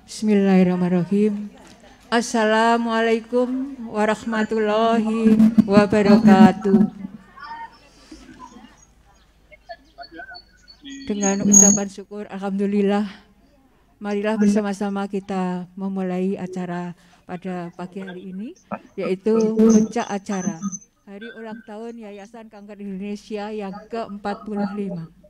Bismillahirrahmanirrahim. Assalamualaikum warahmatullahi wabarakatuh. Dengan ucapan syukur, alhamdulillah, marilah bersama-sama kita memulai acara pada pagi hari ini, yaitu puncak acara Hari Ulang Tahun Yayasan Kanker Indonesia yang ke-45.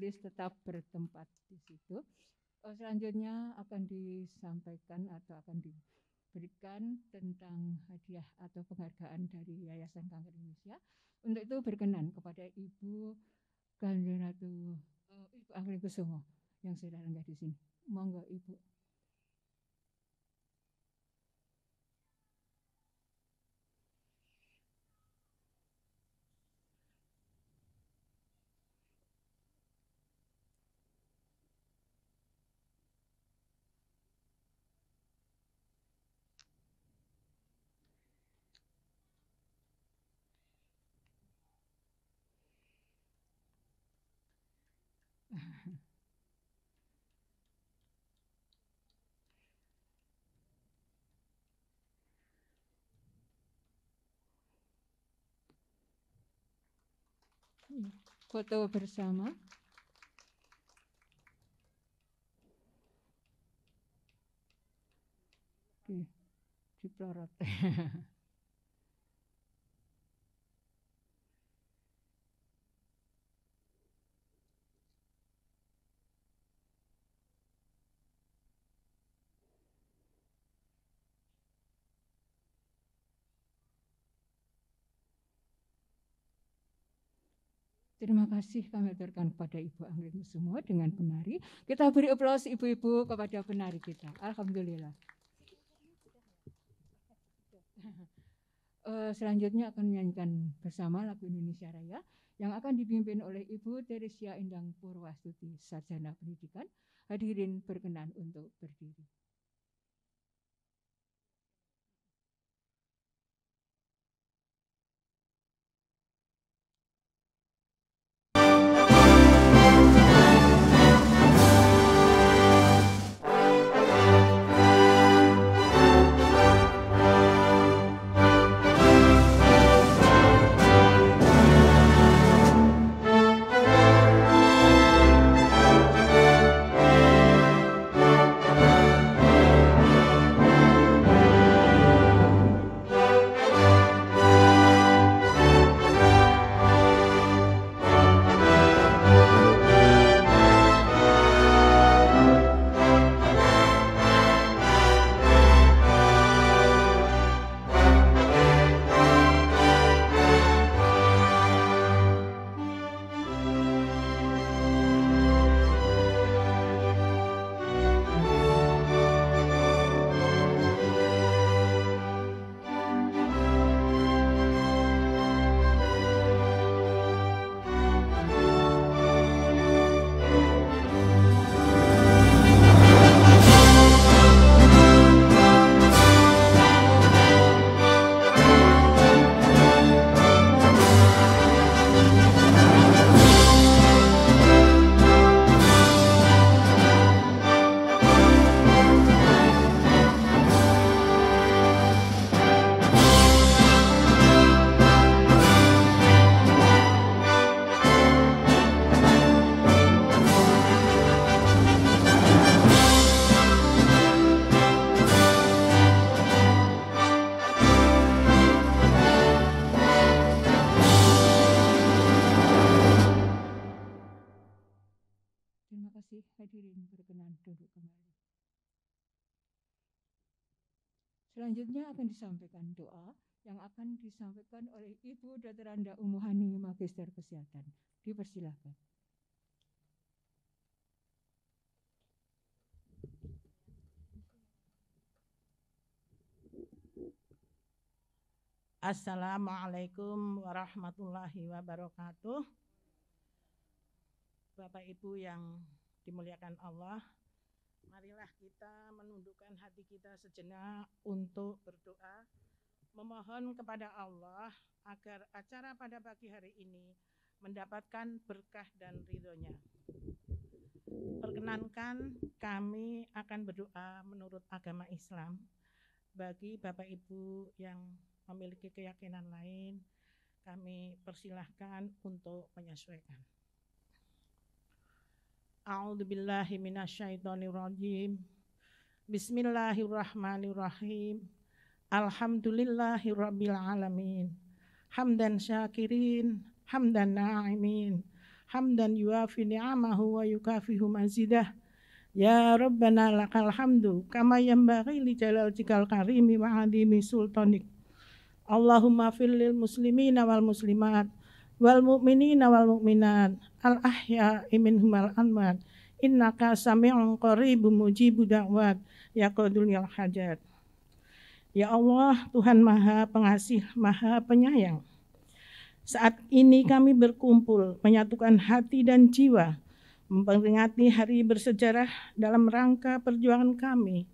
majelis tetap bertempat di situ. Selanjutnya akan disampaikan atau akan diberikan tentang hadiah atau penghargaan dari Yayasan Kanker Indonesia. Untuk itu berkenan kepada Ibu Kanjeng Ratu Ibu Anggling-Kusumo yang sudah lenggah di sini. Monggo Ibu. Foto bersama. Dipelorot. Terima kasih kami aturkan kepada Ibu Anggling-Kusumo dengan penari. Kita beri aplaus ibu-ibu kepada penari kita. Alhamdulillah. Selanjutnya akan menyanyikan bersama lagu Indonesia Raya yang akan dipimpin oleh Ibu Teresia Endang Purwastuti, Sarjana Pendidikan. Hadirin berkenan untuk berdiri. Hadirin berkenan duduk kembali. Selanjutnya akan disampaikan doa yang akan disampaikan oleh Ibu Dr. Anda Umuhani, Magister Kesehatan. Dipersilakan. Assalamualaikum warahmatullahi wabarakatuh. Bapak Ibu yang dimuliakan Allah, marilah kita menundukkan hati kita sejenak untuk berdoa, memohon kepada Allah agar acara pada pagi hari ini mendapatkan berkah dan ridhonya. Perkenankan kami akan berdoa menurut agama Islam. Bagi Bapak Ibu yang memiliki keyakinan lain, kami persilahkan untuk menyesuaikan. A'udzubillahi minasyaitonirrajim. Bismillahirrahmanirrahim. Alhamdulillahirabbil alamin. Hamdan syakirin, hamdan na'imin. hamdan yuafi ni'amahu wa yukafihu mazidah. Ya Rabbana lakal hamdu kama yanbaghi li jalalil karimi wa adimi sultanik. Allahumma fil lil muslimina wal muslimat wal mu'minina wal mu'minat al ahya'i minhum wal amwat innaka sami'un qaribun mujibud da'wat ya qadul ya hajat. Ya Allah, Tuhan Maha Pengasih, Maha Penyayang. Saat ini kami berkumpul menyatukan hati dan jiwa memperingati hari bersejarah dalam rangka perjuangan kami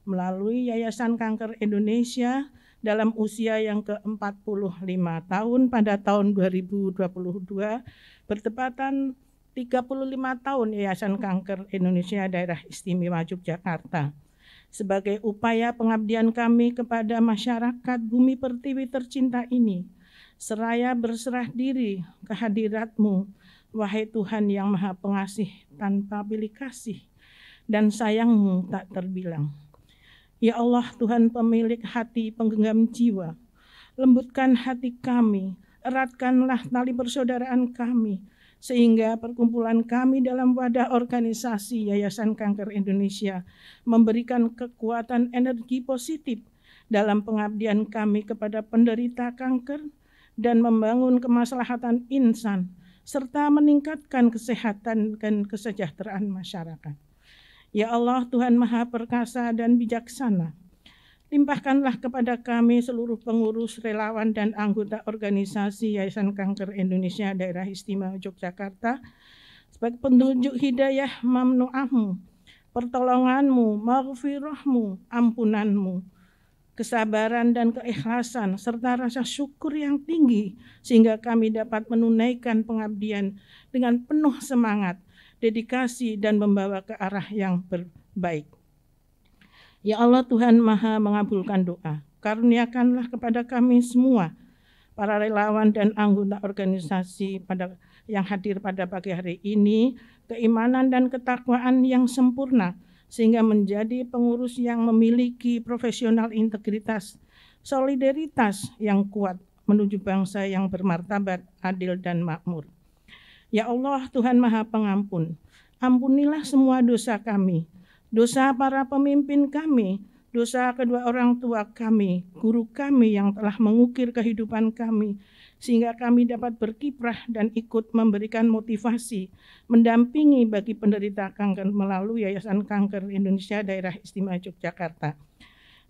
melalui Yayasan Kanker Indonesia dalam usia yang ke-45 tahun pada tahun 2022 bertepatan 35 tahun Yayasan Kanker Indonesia Daerah Istimewa Yogyakarta. Sebagai upaya pengabdian kami kepada masyarakat bumi pertiwi tercinta ini, seraya berserah diri kehadirat-Mu, wahai Tuhan yang Maha Pengasih tanpa pilih kasih dan sayang-Mu tak terbilang. Ya Allah, Tuhan pemilik hati penggenggam jiwa, lembutkan hati kami, eratkanlah tali persaudaraan kami, sehingga perkumpulan kami dalam wadah organisasi Yayasan Kanker Indonesia memberikan kekuatan energi positif dalam pengabdian kami kepada penderita kanker dan membangun kemaslahatan insan, serta meningkatkan kesehatan dan kesejahteraan masyarakat. Ya Allah, Tuhan Maha Perkasa dan Bijaksana, limpahkanlah kepada kami seluruh pengurus, relawan, dan anggota organisasi Yayasan Kanker Indonesia Daerah Istimewa Yogyakarta sebagai petunjuk hidayah mamnu'ah-Mu, pertolongan-Mu, maghfirah-Mu, ampunan-Mu, kesabaran dan keikhlasan, serta rasa syukur yang tinggi, sehingga kami dapat menunaikan pengabdian dengan penuh semangat, dedikasi, dan membawa ke arah yang baik. Ya Allah, Tuhan Maha mengabulkan doa. Karuniakanlah kepada kami semua, para relawan dan anggota organisasi yang hadir pada pagi hari ini, keimanan dan ketakwaan yang sempurna, sehingga menjadi pengurus yang memiliki profesional integritas, solidaritas yang kuat menuju bangsa yang bermartabat, adil, dan makmur. Ya Allah, Tuhan Maha Pengampun, ampunilah semua dosa kami, dosa para pemimpin kami, dosa kedua orang tua kami, guru kami yang telah mengukir kehidupan kami, sehingga kami dapat berkiprah dan ikut memberikan motivasi, mendampingi bagi penderita kanker melalui Yayasan Kanker Indonesia Daerah Istimewa Yogyakarta.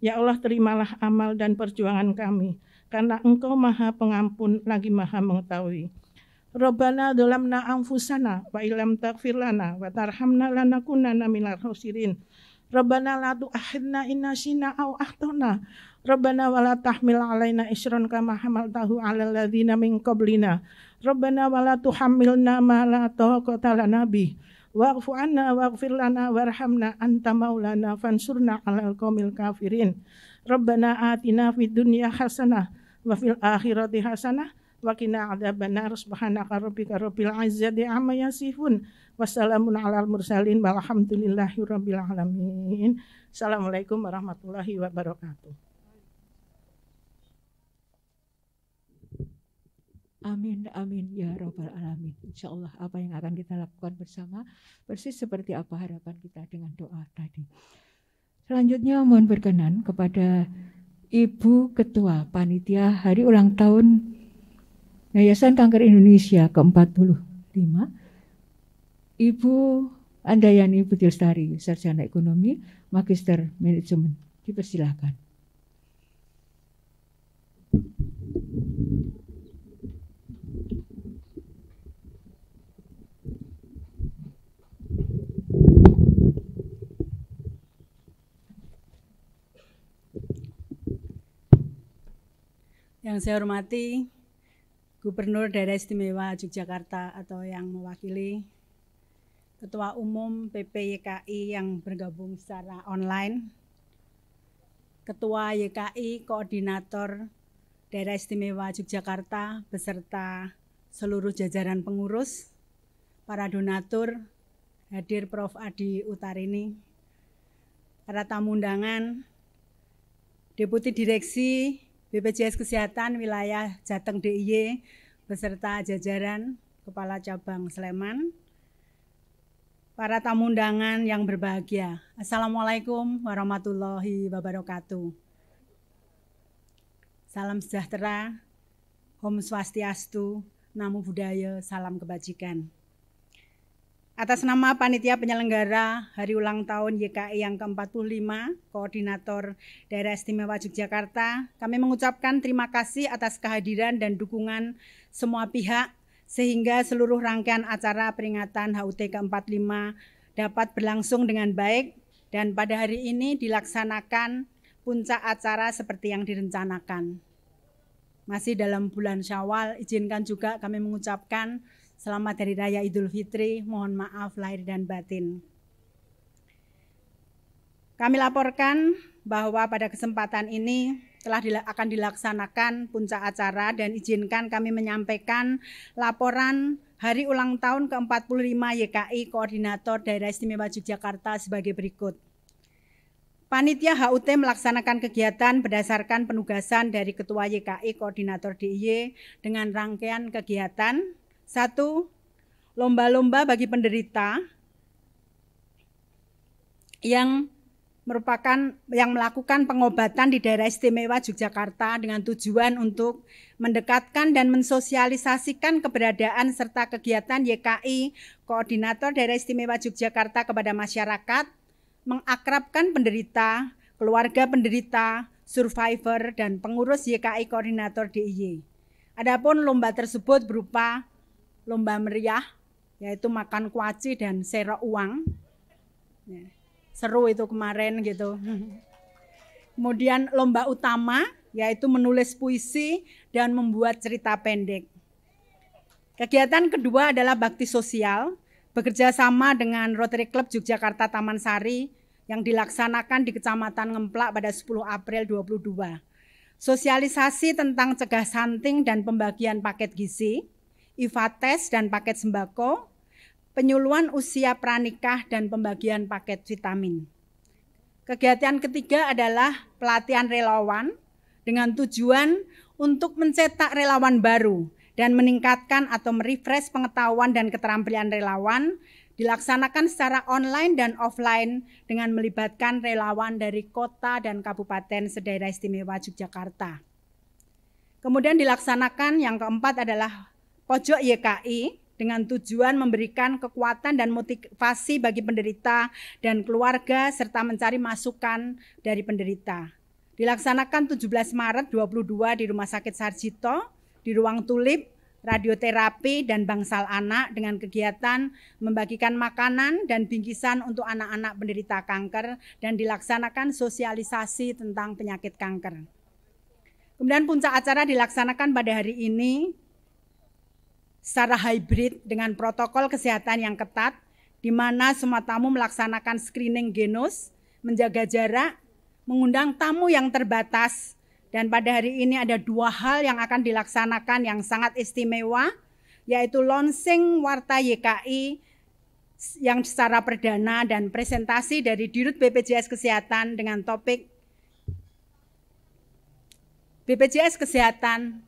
Ya Allah, terimalah amal dan perjuangan kami, karena Engkau Maha Pengampun lagi Maha Mengetahui. Rabbana dzalamna anfusana wa illam taghfir lana wa tarhamna lanakunanna minal khosirin. Rabbana la tu'akhidna in nasina aw akhtana. Rabbana wala tahmil alaina isran kama hamaltahu 'alal ladzina min qablina. Rabbana wala tuhammilna ma la taqata lana bih. Wa'fu 'anna waghfir lana warhamna anta maulana fansurna 'alal qaumil kafirin. Rabbana atina fid dunya hasanah wa fil akhirati hasanah wa qina adzabannar. Subhanaka rabbika rabbil izzati amma yasifun. Wassalamun 'alal mursalin walhamdulillahi rabbil alamin. Assalamualaikum warahmatullahi wabarakatuh. Amin, amin ya Rabbal Alamin. Insya Allah apa yang akan kita lakukan bersama persis seperti apa harapan kita dengan doa tadi. Selanjutnya mohon berkenan kepada Ibu Ketua Panitia Hari Ulang Tahun Yayasan Kanker Indonesia ke-45, Ibu Andayani Budi Lestari, Sarjana Ekonomi, Magister Manajemen. Dipersilakan. Yang saya hormati Gubernur Daerah Istimewa Yogyakarta atau yang mewakili, Ketua Umum PPYKI yang bergabung secara online, Ketua YKI Koordinator Daerah Istimewa Yogyakarta beserta seluruh jajaran pengurus, para donatur, hadir Prof. Adi Utarini, para tamu undangan, Deputi Direksi BPJS Kesehatan Wilayah Jateng DIY beserta jajaran, Kepala Cabang Sleman, para tamu undangan yang berbahagia. Assalamualaikum warahmatullahi wabarakatuh. Salam sejahtera, Om Swastiastu, Namo Buddhaya, salam kebajikan. Atas nama Panitia Penyelenggara Hari Ulang Tahun YKI yang ke-45, Koordinator Daerah Istimewa Yogyakarta, kami mengucapkan terima kasih atas kehadiran dan dukungan semua pihak sehingga seluruh rangkaian acara peringatan HUT ke-45 dapat berlangsung dengan baik dan pada hari ini dilaksanakan puncak acara seperti yang direncanakan. Masih dalam bulan Syawal, izinkan juga kami mengucapkan Selamat Hari Raya Idul Fitri, mohon maaf lahir dan batin. Kami laporkan bahwa pada kesempatan ini akan dilaksanakan puncak acara dan izinkan kami menyampaikan laporan Hari Ulang Tahun ke-45 YKI Koordinator Daerah Istimewa Yogyakarta sebagai berikut. Panitia HUT melaksanakan kegiatan berdasarkan penugasan dari Ketua YKI Koordinator DIY dengan rangkaian kegiatan 1. Lomba-lomba bagi penderita yang melakukan pengobatan di Daerah Istimewa Yogyakarta dengan tujuan untuk mendekatkan dan mensosialisasikan keberadaan serta kegiatan YKI Koordinator Daerah Istimewa Yogyakarta kepada masyarakat, mengakrabkan penderita, keluarga penderita, survivor, dan pengurus YKI Koordinator DIY. Adapun lomba tersebut berupa lomba meriah, yaitu makan kuaci dan serok uang. Seru itu kemarin gitu. Kemudian lomba utama, yaitu menulis puisi dan membuat cerita pendek. Kegiatan kedua adalah bakti sosial, bekerja sama dengan Rotary Club Yogyakarta Taman Sari yang dilaksanakan di Kecamatan Ngemplak pada 10 April 2022. Sosialisasi tentang cegah stunting dan pembagian paket gizi, IFA-tes dan paket sembako, penyuluhan usia pranikah dan pembagian paket vitamin. Kegiatan ketiga adalah pelatihan relawan dengan tujuan untuk mencetak relawan baru dan meningkatkan atau merefresh pengetahuan dan keterampilan relawan, dilaksanakan secara online dan offline dengan melibatkan relawan dari kota dan kabupaten sedaerah istimewa Yogyakarta. Kemudian dilaksanakan yang keempat adalah Pojok YKI dengan tujuan memberikan kekuatan dan motivasi bagi penderita dan keluarga serta mencari masukan dari penderita. Dilaksanakan 17 Maret 2022 di Rumah Sakit Sarjito, di Ruang Tulip, radioterapi dan bangsal anak dengan kegiatan membagikan makanan dan bingkisan untuk anak-anak penderita kanker dan dilaksanakan sosialisasi tentang penyakit kanker. Kemudian puncak acara dilaksanakan pada hari ini secara hybrid dengan protokol kesehatan yang ketat, di mana semua tamu melaksanakan screening genus, menjaga jarak, mengundang tamu yang terbatas, dan pada hari ini ada 2 hal yang akan dilaksanakan yang sangat istimewa, yaitu launching Warta YKI yang secara perdana dan presentasi dari Dirut BPJS Kesehatan dengan topik BPJS Kesehatan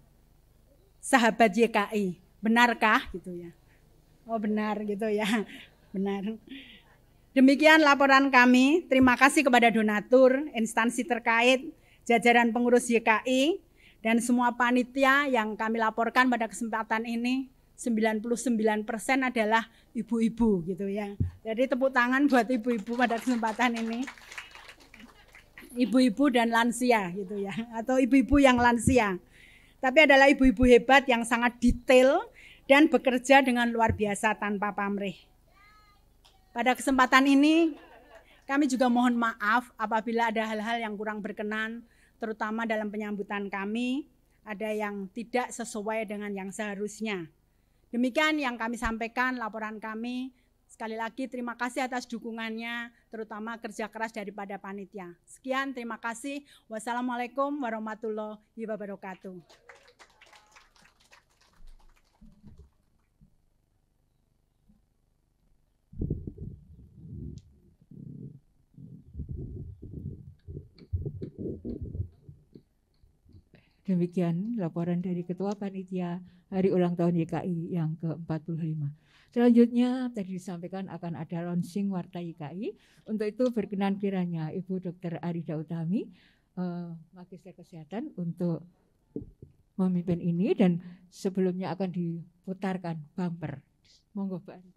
Sahabat YKI. Benarkah gitu ya? Oh benar gitu ya, benar. Demikian laporan kami. Terima kasih kepada donatur, instansi terkait, jajaran pengurus YKI, dan semua panitia yang kami laporkan pada kesempatan ini. 99% adalah ibu-ibu gitu ya. Jadi tepuk tangan buat ibu-ibu pada kesempatan ini. Ibu-ibu dan lansia gitu ya, atau ibu-ibu yang lansia. Tapi adalah ibu-ibu hebat yang sangat detail dan bekerja dengan luar biasa tanpa pamrih. Pada kesempatan ini kami juga mohon maaf apabila ada hal-hal yang kurang berkenan, terutama dalam penyambutan kami, ada yang tidak sesuai dengan yang seharusnya. Demikian yang kami sampaikan laporan kami. Sekali lagi terima kasih atas dukungannya, terutama kerja keras daripada panitia. Sekian, terima kasih. Wassalamualaikum warahmatullahi wabarakatuh. Demikian laporan dari Ketua Panitia Hari Ulang Tahun YKI yang ke-45. Selanjutnya tadi disampaikan akan ada launching Warta YKI. Untuk itu berkenan kiranya Ibu Dr. Arida Utami, Magister Kesehatan, untuk memimpin ini, dan sebelumnya akan diputarkan bumper. Monggo Mbak Arida.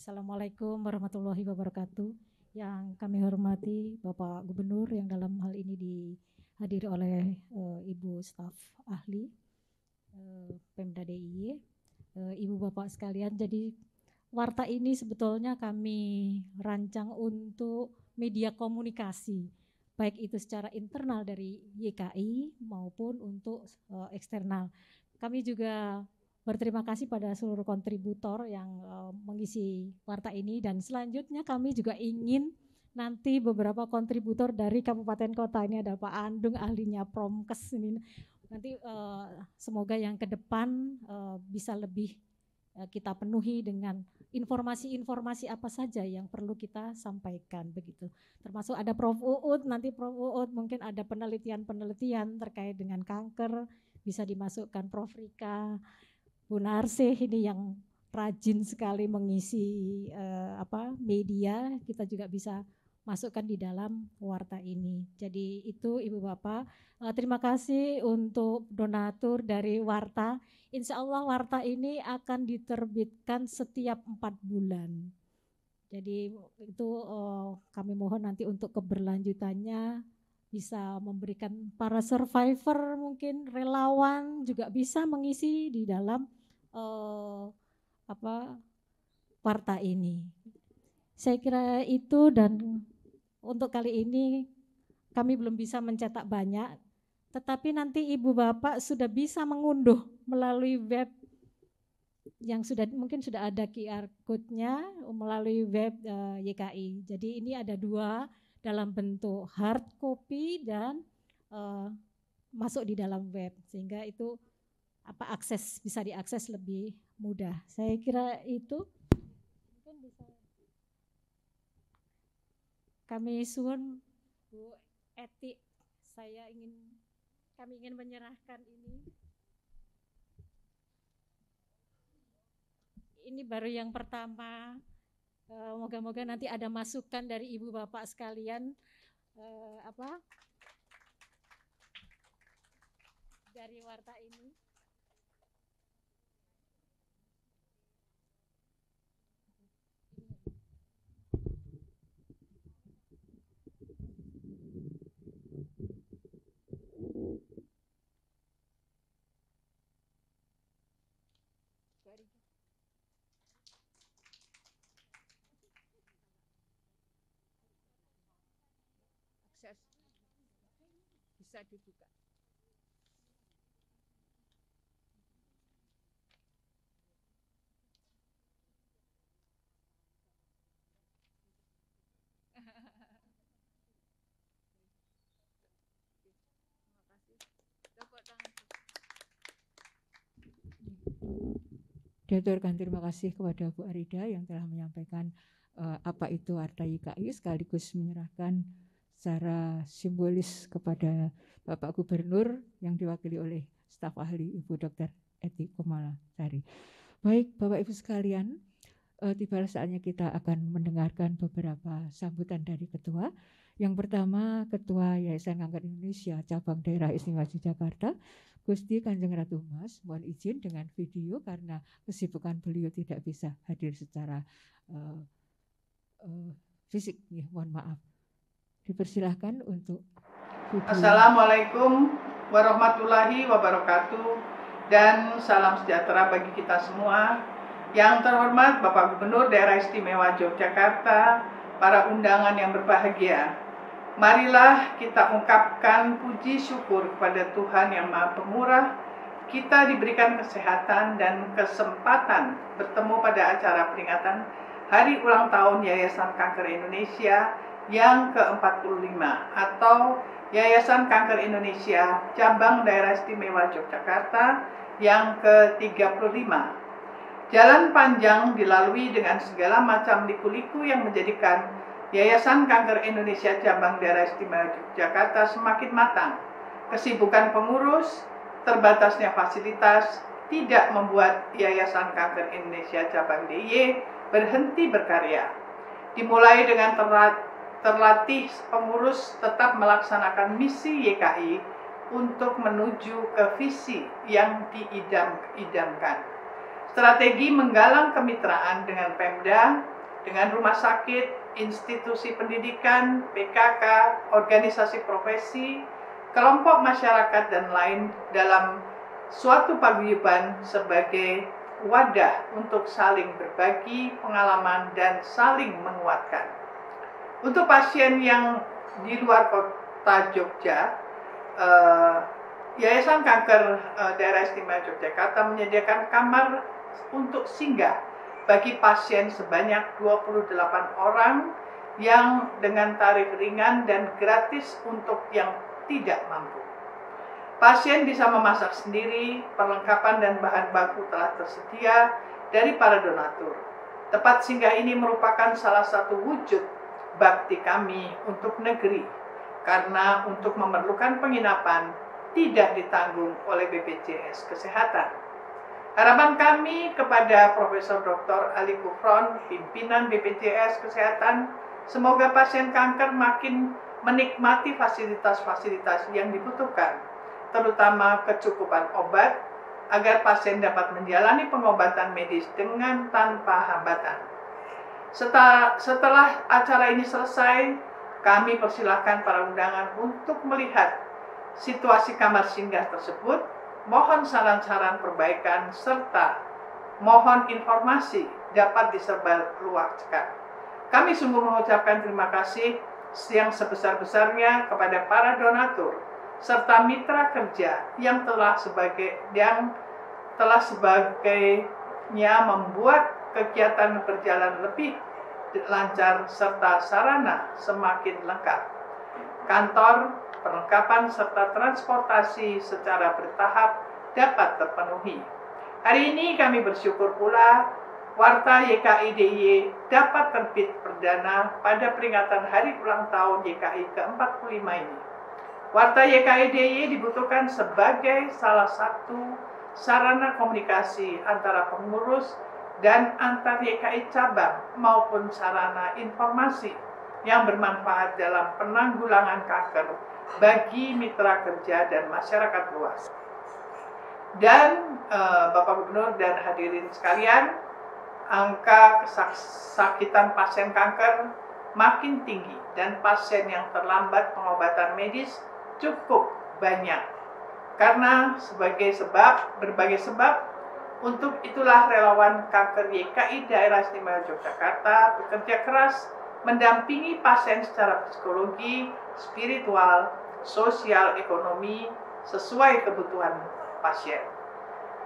Assalamualaikum warahmatullahi wabarakatuh. Yang kami hormati Bapak Gubernur yang dalam hal ini dihadiri oleh Ibu staf ahli Pemda DIY, Ibu Bapak sekalian. Jadi Warta ini sebetulnya kami rancang untuk media komunikasi, baik itu secara internal dari YKI maupun untuk eksternal. Kami juga berterima kasih pada seluruh kontributor yang mengisi Warta ini, dan selanjutnya kami juga ingin nanti beberapa kontributor dari kabupaten kota, ini ada Pak Andung ahlinya Promkes ini, nanti semoga yang ke depan bisa lebih kita penuhi dengan informasi-informasi apa saja yang perlu kita sampaikan begitu. Termasuk ada Prof. Uud, nanti Prof. Uud mungkin ada penelitian-penelitian terkait dengan kanker, bisa dimasukkan Prof. Rika, Bu Narsih ini yang rajin sekali mengisi media, kita juga bisa masukkan di dalam Warta ini. Jadi itu Ibu Bapak, terima kasih untuk donatur dari Warta. Insya Allah Warta ini akan diterbitkan setiap 4 bulan. Jadi itu kami mohon nanti untuk keberlanjutannya bisa memberikan para survivor, mungkin relawan juga bisa mengisi di dalam Warta ini. Saya kira itu, dan untuk kali ini kami belum bisa mencetak banyak, tetapi nanti Ibu Bapak sudah bisa mengunduh melalui web yang mungkin sudah ada QR code-nya melalui web YKI. Jadi ini ada 2 dalam bentuk hard copy dan masuk di dalam web, sehingga itu bisa diakses lebih mudah. Saya kira itu mungkin bisa kami suwun Bu Eti, kami ingin menyerahkan ini. Ini baru yang pertama. Moga-moga nanti ada masukan dari Ibu Bapak sekalian dari Warta ini. akses bisa dibuka. Diaturkan terima kasih kepada Bu Arida yang telah menyampaikan apa itu Warta YKI sekaligus menyerahkan secara simbolis kepada Bapak Gubernur yang diwakili oleh staf ahli Ibu Dr. Eti Komalasari. Baik Bapak Ibu sekalian, tiba saatnya kita akan mendengarkan beberapa sambutan dari Ketua. Yang pertama Ketua Yayasan Kanker Indonesia Cabang Daerah Istimewa Yogyakarta, Gusti Kanjeng Ratu Mas, mohon izin dengan video karena kesibukan beliau tidak bisa hadir secara fisik. Ya, mohon maaf. Dipersilahkan untuk video. Assalamualaikum warahmatullahi wabarakatuh dan salam sejahtera bagi kita semua. Yang terhormat Bapak Gubernur Daerah Istimewa Yogyakarta, para undangan yang berbahagia. Marilah kita ungkapkan puji syukur kepada Tuhan yang Maha Pemurah. Kita diberikan kesehatan dan kesempatan bertemu pada acara peringatan Hari Ulang Tahun Yayasan Kanker Indonesia yang ke-45 atau Yayasan Kanker Indonesia Cabang Daerah Istimewa Yogyakarta yang ke-35. Jalan panjang dilalui dengan segala macam liku-liku yang menjadikan Yayasan Kanker Indonesia Cabang Daerah Istimewa Yogyakarta semakin matang. Kesibukan pengurus, terbatasnya fasilitas, tidak membuat Yayasan Kanker Indonesia Cabang DIY berhenti berkarya. Dimulai dengan terlatih pengurus tetap melaksanakan misi YKI untuk menuju ke visi yang diidamkan. Strategi menggalang kemitraan dengan Pemda, dengan rumah sakit, institusi pendidikan, PKK, organisasi profesi, kelompok masyarakat dan lain dalam suatu paguyuban sebagai wadah untuk saling berbagi pengalaman dan saling menguatkan. Untuk pasien yang di luar kota Jogja, Yayasan Kanker Daerah Istimewa Yogyakarta menyediakan kamar untuk singgah bagi pasien sebanyak 28 orang yang dengan tarif ringan dan gratis untuk yang tidak mampu. Pasien bisa memasak sendiri, perlengkapan dan bahan baku telah tersedia dari para donatur. Tempat singgah ini merupakan salah satu wujud bakti kami untuk negeri, karena untuk memerlukan penginapan tidak ditanggung oleh BPJS Kesehatan. Harapan kami kepada Profesor Dr. Ali Gufron, pimpinan BPJS Kesehatan, semoga pasien kanker makin menikmati fasilitas-fasilitas yang dibutuhkan, terutama kecukupan obat, agar pasien dapat menjalani pengobatan medis dengan tanpa hambatan. Setelah acara ini selesai, kami persilahkan para undangan untuk melihat situasi kamar singgah tersebut, mohon saran-saran perbaikan, serta mohon informasi dapat disebarluaskan. Kami sungguh mengucapkan terima kasih yang sebesar-besarnya kepada para donatur serta mitra kerja yang telah sebagainya membuat kegiatan berjalan lebih lancar serta sarana semakin lengkap. Kantor, perlengkapan serta transportasi secara bertahap dapat terpenuhi. Hari ini kami bersyukur pula Warta YKI DIY dapat terbit perdana pada peringatan Hari Ulang Tahun YKI ke-45 ini. Warta YKI DIY dibutuhkan sebagai salah satu sarana komunikasi antara pengurus dan antar YKI cabang maupun sarana informasi yang bermanfaat dalam penanggulangan kanker bagi mitra kerja dan masyarakat luas. Dan Bapak Gubernur dan hadirin sekalian, angka kesakitan pasien kanker makin tinggi dan pasien yang terlambat pengobatan medis cukup banyak. Karena berbagai sebab, untuk itulah relawan kanker YKI Daerah Istimewa Yogyakarta bekerja keras mendampingi pasien secara psikologi, spiritual, sosial, ekonomi, sesuai kebutuhan pasien.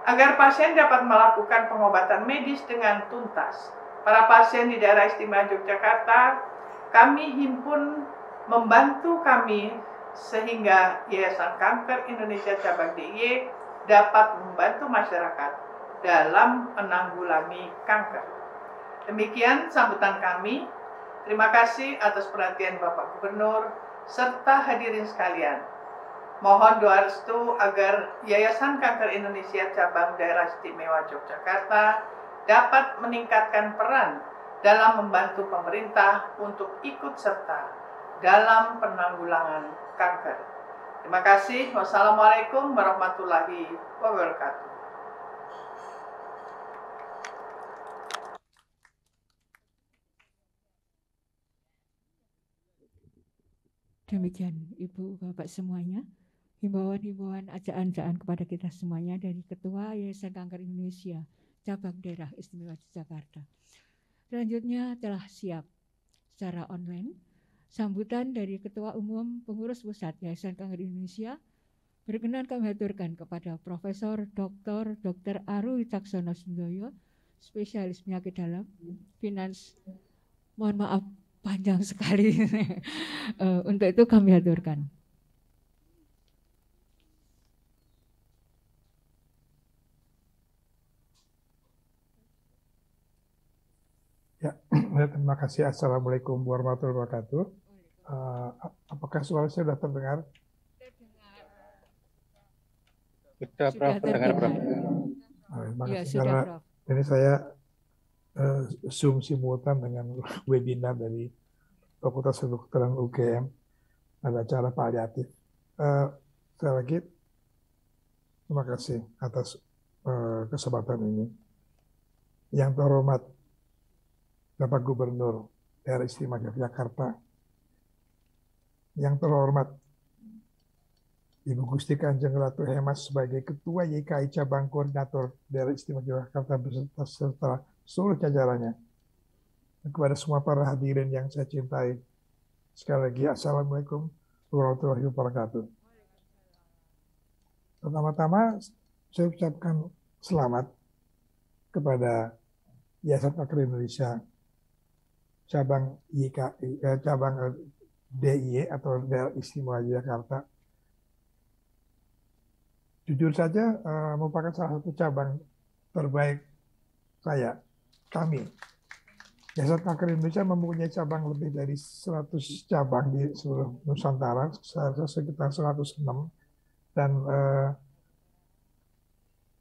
Agar pasien dapat melakukan pengobatan medis dengan tuntas, para pasien di daerah istimewa Yogyakarta, kami himpun membantu kami sehingga Yayasan Kanker Indonesia Cabang DIY dapat membantu masyarakat dalam menanggulangi kanker. Demikian sambutan kami. Terima kasih atas perhatian Bapak Gubernur serta hadirin sekalian. Mohon doa restu agar Yayasan Kanker Indonesia Cabang Daerah Istimewa Yogyakarta dapat meningkatkan peran dalam membantu pemerintah untuk ikut serta dalam penanggulangan kanker. Terima kasih. Wassalamualaikum warahmatullahi wabarakatuh. Demikian Ibu Bapak semuanya, himbauan-himbauan ajaan-ajaan kepada kita semuanya dari Ketua Yayasan Kanker Indonesia Cabang Daerah Istimewa Yogyakarta. Selanjutnya telah siap secara online sambutan dari Ketua Umum Pengurus Pusat Yayasan Kanker Indonesia. Berkenan kami aturkan kepada Profesor Dr. Aru Wicaksono Sundoyo, spesialis penyakit dalam, finans. Mohon maaf panjang sekali. Untuk itu kami aturkan. Ya, terima kasih. Assalamualaikum warahmatullahi wabarakatuh. Apakah suara saya sudah terdengar? Sudah, Prof. Terdengar, Prof. Terima Ya, kasih. sudah, Karena Prof. ini saya Zoom simultan dengan webinar dari Fakultas Kedokteran UGM, ada acara paliatif. Sekali lagi, terima kasih atas kesempatan ini. Yang terhormat Bapak Gubernur Daerah Istimewa Yogyakarta, yang terhormat Ibu Gusti Kanjeng Ratu Hemas sebagai Ketua YKI Cabang Koordinator Daerah Istimewa Yogyakarta beserta seluruh jajarannya, dan kepada semua para hadirin yang saya cintai, sekali lagi Assalamualaikum warahmatullahi wabarakatuh. Pertama-tama saya ucapkan selamat kepada Yayasan Kanker Indonesia cabang YKI, cabang DIY atau Daerah Istimewa Yogyakarta. Jujur saja merupakan salah satu cabang terbaik kami. Yayasan Kanker Indonesia mempunyai cabang lebih dari 100 cabang di seluruh Nusantara, sekitar 106, dan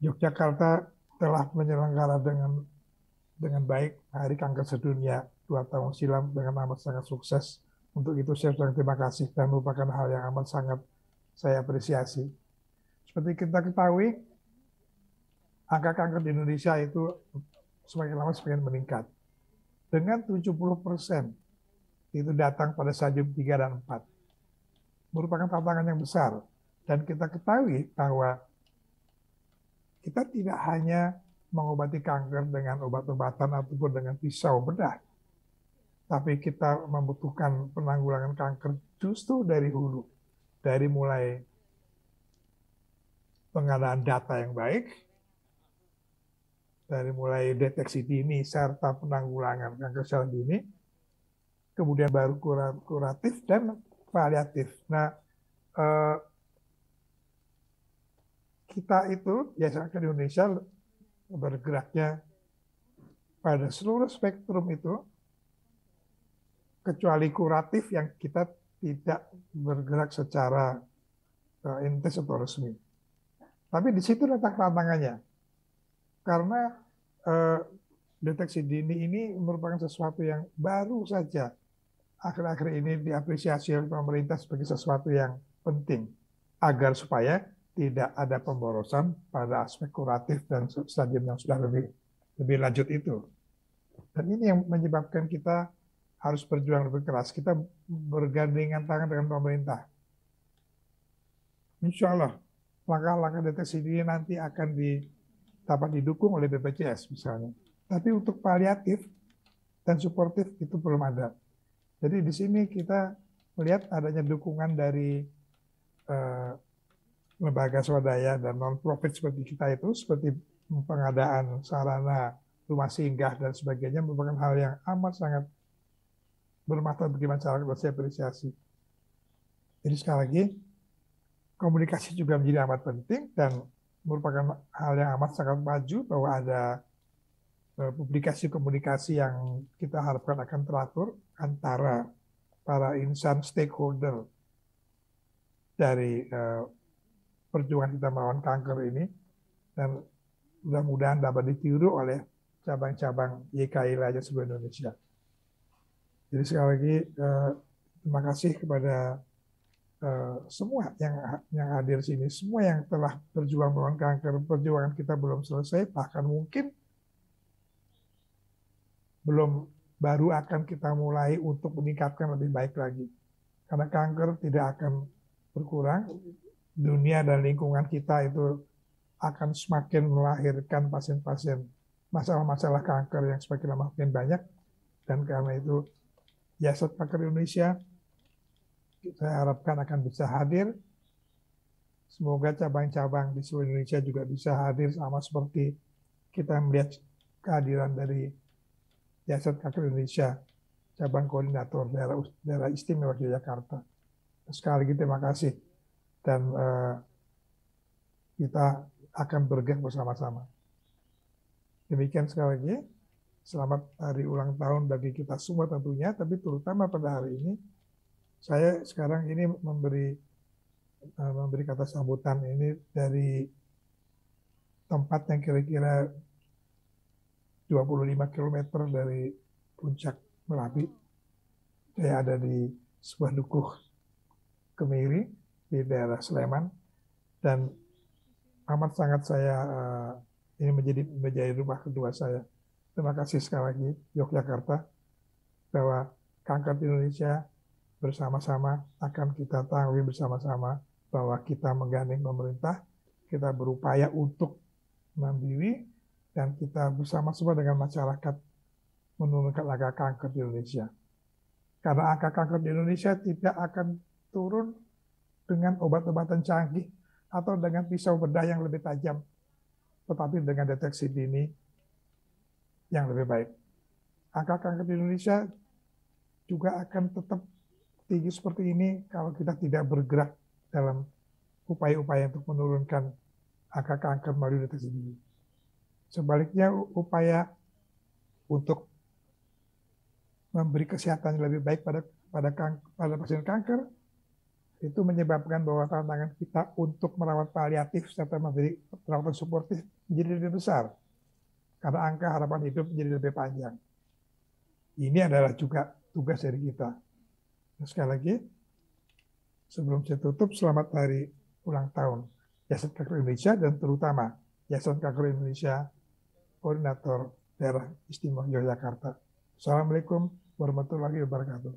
Yogyakarta telah menyelenggara dengan baik Hari Kanker Sedunia 2 tahun silam dengan amat sangat sukses. Untuk itu saya ucapkan terima kasih dan merupakan hal yang amat sangat saya apresiasi. Seperti kita ketahui, angka kanker di Indonesia itu semakin lama semakin meningkat. Dengan 70% itu datang pada stadium 3 dan 4. Merupakan tantangan yang besar. Dan kita ketahui bahwa kita tidak hanya mengobati kanker dengan obat-obatan ataupun dengan pisau bedah, tapi kita membutuhkan penanggulangan kanker justru dari hulu, dari mulai pengadaan data yang baik, dari mulai deteksi dini serta penanggulangan kanker sel dini, kemudian baru kuratif dan paliatif. Nah, kita itu Yayasan Kanker Indonesia bergeraknya pada seluruh spektrum itu, kecuali kuratif yang kita tidak bergerak secara intens atau resmi. Tapi di situ letak tantangannya. Karena deteksi dini ini merupakan sesuatu yang baru saja akhir-akhir ini diapresiasi oleh pemerintah sebagai sesuatu yang penting agar supaya tidak ada pemborosan pada aspek kuratif dan stadium yang sudah lebih lanjut itu. Dan ini yang menyebabkan kita harus berjuang lebih keras. Kita bergandengan tangan dengan pemerintah. Insya Allah, langkah-langkah deteksi dini nanti akan dapat didukung oleh BPJS misalnya. Tapi untuk paliatif dan suportif itu belum ada. Jadi di sini kita melihat adanya dukungan dari lembaga swadaya dan non-profit seperti kita itu, seperti pengadaan sarana rumah singgah dan sebagainya, merupakan hal yang amat sangat bermanfaat bagi masyarakat dan saya apresiasi. Jadi sekali lagi, komunikasi juga menjadi amat penting dan merupakan hal yang amat sangat maju bahwa ada publikasi komunikasi yang kita harapkan akan teratur antara para insan stakeholder dari perjuangan kita melawan kanker ini, dan mudah-mudahan dapat ditiru oleh cabang-cabang YKI lainnya seluruh Indonesia. Jadi sekali lagi terima kasih kepada semua yang hadir sini, semua yang telah berjuang melawan kanker. Perjuangan kita belum selesai, bahkan mungkin baru akan kita mulai untuk meningkatkan lebih baik lagi. Karena kanker tidak akan berkurang, dunia dan lingkungan kita itu akan semakin melahirkan pasien-pasien masalah-masalah kanker yang semakin lama makin banyak. Dan karena itu Yayasan Kanker Indonesia saya harapkan akan bisa hadir. Semoga cabang-cabang di seluruh Indonesia juga bisa hadir sama seperti kita melihat kehadiran dari Yayasan Kanker Indonesia, cabang koordinator daerah istimewa Yogyakarta. Sekali lagi terima kasih, dan kita akan bergerak bersama-sama. Demikian sekali lagi, selamat hari ulang tahun bagi kita semua tentunya, tapi terutama pada hari ini, saya sekarang ini memberi kata sambutan ini dari tempat yang kira-kira 25 km dari puncak Merapi. Saya ada di sebuah dukuh Kemiri di daerah Sleman, dan amat sangat saya ini menjadi rumah kedua saya. Terima kasih sekali lagi Yogyakarta, bahwa kanker di Indonesia bersama-sama akan kita tanggung bersama-sama, bahwa kita menggandeng pemerintah, kita berupaya untuk mandiri, dan kita bersama-sama dengan masyarakat menurunkan angka kanker di Indonesia. Karena angka kanker di Indonesia tidak akan turun dengan obat-obatan canggih atau dengan pisau bedah yang lebih tajam, tetapi dengan deteksi dini yang lebih baik. Angka kanker di Indonesia juga akan tetap tinggi seperti ini kalau kita tidak bergerak dalam upaya-upaya untuk menurunkan angka kanker melalui deteksi dini. Sebaliknya, upaya untuk memberi kesehatan yang lebih baik pada pasien kanker itu menyebabkan bahwa tantangan kita untuk merawat paliatif serta memberi perawatan suportif menjadi lebih besar, karena angka harapan hidup menjadi lebih panjang. Ini adalah juga tugas dari kita. Nah, sekali lagi, sebelum saya tutup, selamat hari ulang tahun Yayasan Kanker Indonesia, dan terutama Yayasan Kanker Indonesia Koordinator Daerah Istimewa Yogyakarta. Assalamualaikum warahmatullahi wabarakatuh.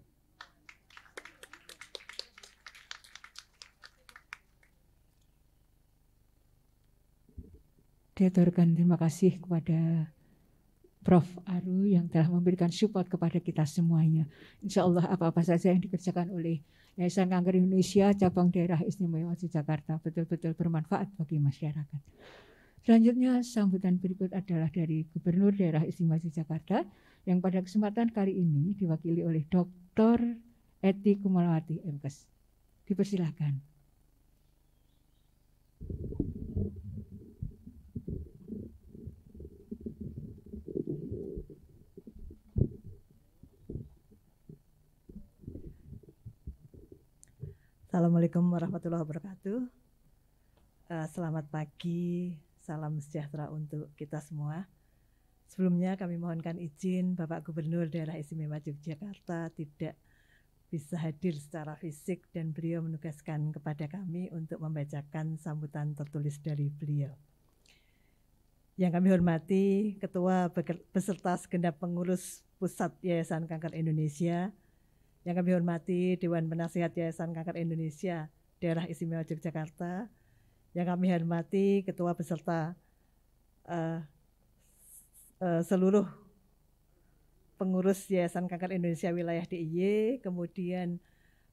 Diaturkan terima kasih kepada Prof. Aru yang telah memberikan support kepada kita semuanya. Insya Allah apa-apa saja yang dikerjakan oleh Yayasan Kanker Indonesia cabang daerah istimewa Yogyakarta betul-betul bermanfaat bagi masyarakat. Selanjutnya sambutan berikut adalah dari Gubernur Daerah Istimewa Yogyakarta yang pada kesempatan kali ini diwakili oleh Dr. Eti Kumalawati MKes. Dipersilakan. Assalamualaikum warahmatullahi wabarakatuh. Selamat pagi, salam sejahtera untuk kita semua. Sebelumnya kami mohonkan izin Bapak Gubernur Daerah Istimewa Yogyakarta tidak bisa hadir secara fisik dan beliau menugaskan kepada kami untuk membacakan sambutan tertulis dari beliau. Yang kami hormati Ketua beserta segenap pengurus Pusat Yayasan Kanker Indonesia, yang kami hormati Dewan Penasihat Yayasan Kanker Indonesia Daerah Istimewa Yogyakarta, yang kami hormati Ketua beserta seluruh pengurus Yayasan Kanker Indonesia Wilayah DIY, kemudian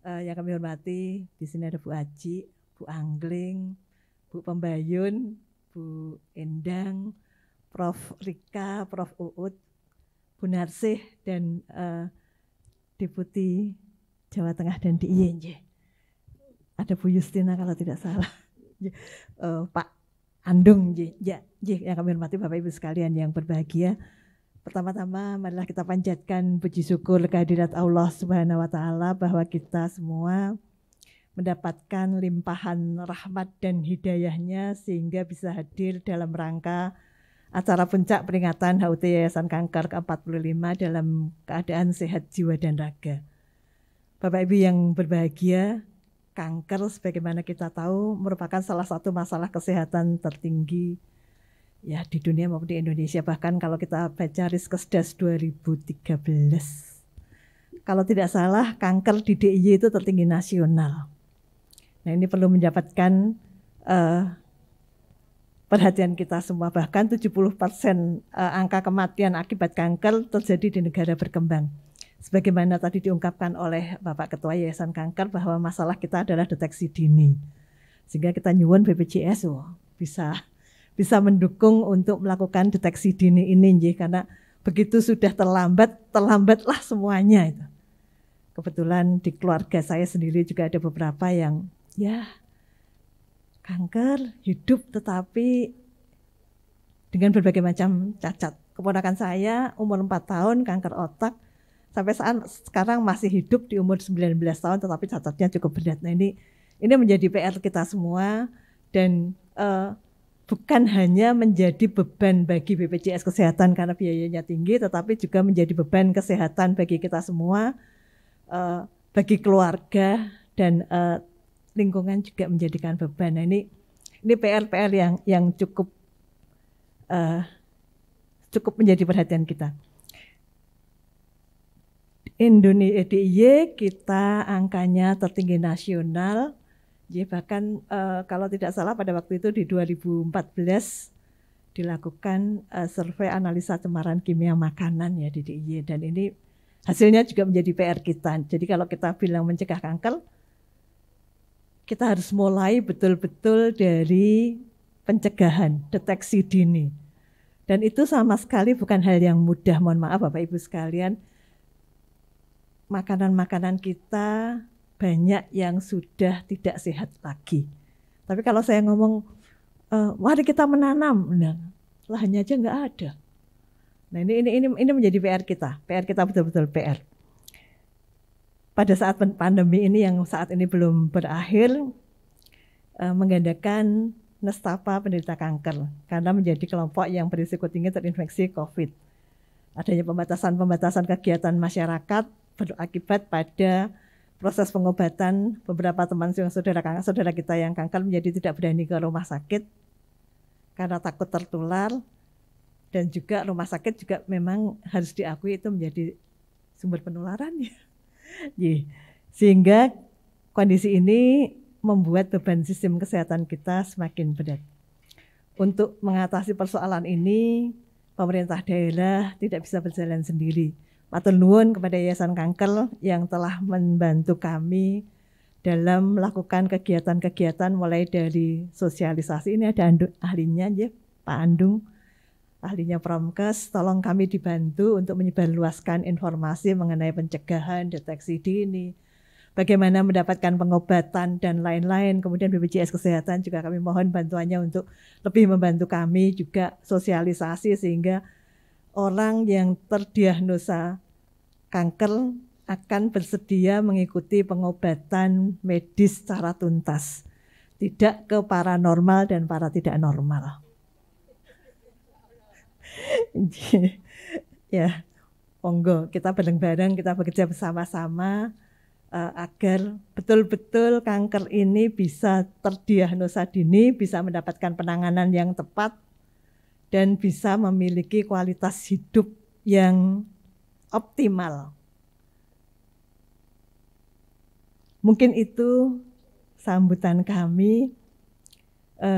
yang kami hormati di sini ada Bu Aji, Bu Angling, Bu Pembayun, Bu Endang, Prof Rika, Prof Uut, Bu Narsih, dan Deputi Jawa Tengah dan DIY. Ada Bu Justina kalau tidak salah, Pak Andung, yang kami hormati Bapak Ibu sekalian yang berbahagia. Pertama-tama marilah kita panjatkan puji syukur kehadirat Allah Subhanahu wa taala bahwa kita semua mendapatkan limpahan rahmat dan hidayahnya sehingga bisa hadir dalam rangka acara puncak peringatan HUT Yayasan Kanker ke-45 dalam keadaan sehat jiwa dan raga. Bapak Ibu yang berbahagia, kanker sebagaimana kita tahu merupakan salah satu masalah kesehatan tertinggi ya di dunia maupun di Indonesia. Bahkan kalau kita baca Riskesdas 2013, kalau tidak salah kanker di DIY itu tertinggi nasional. Nah ini perlu mendapatkan perhatian kita semua. Bahkan 70% angka kematian akibat kanker terjadi di negara berkembang. Sebagaimana tadi diungkapkan oleh Bapak Ketua Yayasan Kanker bahwa masalah kita adalah deteksi dini. Sehingga kita nyuwun BPJS bisa mendukung untuk melakukan deteksi dini ini, karena begitu sudah terlambatlah semuanya itu. Kebetulan di keluarga saya sendiri juga ada beberapa yang ya kanker hidup tetapi dengan berbagai macam cacat. Keponakan saya umur 4 tahun kanker otak, sampai saat sekarang masih hidup di umur 19 tahun tetapi cacatnya cukup berat. Nah ini menjadi PR kita semua dan bukan hanya menjadi beban bagi BPJS Kesehatan karena biayanya tinggi, tetapi juga menjadi beban kesehatan bagi kita semua, bagi keluarga dan lingkungan juga menjadikan beban. Nah ini PR yang cukup menjadi perhatian kita. Indonesia DIY kita angkanya tertinggi nasional. Ya, bahkan kalau tidak salah pada waktu itu di 2014 dilakukan survei analisa cemaran kimia makanan ya di DIY, dan ini hasilnya juga menjadi PR kita. Jadi kalau kita bilang mencegah kanker, kita harus mulai betul-betul dari pencegahan, deteksi dini. Dan itu sama sekali bukan hal yang mudah, mohon maaf Bapak Ibu sekalian. Makanan-makanan kita banyak yang sudah tidak sehat lagi. Tapi kalau saya ngomong, mari kita menanam, nah, lahannya aja nggak ada. Nah ini menjadi PR kita betul-betul PR. Pada saat pandemi ini yang saat ini belum berakhir, menggandakan nestapa penderita kanker karena menjadi kelompok yang berisiko tinggi terinfeksi COVID. Adanya pembatasan kegiatan masyarakat berakibat pada proses pengobatan. Beberapa teman saudara kita yang kanker menjadi tidak berani ke rumah sakit karena takut tertular, dan juga rumah sakit juga memang harus diakui itu menjadi sumber penularan ya. Sehingga kondisi ini membuat beban sistem kesehatan kita semakin berat. Untuk mengatasi persoalan ini, pemerintah daerah tidak bisa berjalan sendiri. Matur nuwun kepada Yayasan Kanker yang telah membantu kami dalam melakukan kegiatan-kegiatan mulai dari sosialisasi. Ini ada ahlinya ya, Pak Andung, ahlinya Promkes. Tolong kami dibantu untuk menyebarluaskan informasi mengenai pencegahan, deteksi dini, bagaimana mendapatkan pengobatan dan lain-lain. Kemudian BPJS Kesehatan juga kami mohon bantuannya untuk lebih membantu kami juga sosialisasi sehingga orang yang terdiagnosa kanker akan bersedia mengikuti pengobatan medis secara tuntas, tidak ke paranormal dan para tidak normal. Ya, monggo kita bareng-bareng, kita bekerja bersama-sama agar betul-betul kanker ini bisa terdiagnosa dini, bisa mendapatkan penanganan yang tepat, dan bisa memiliki kualitas hidup yang optimal. Mungkin itu sambutan kami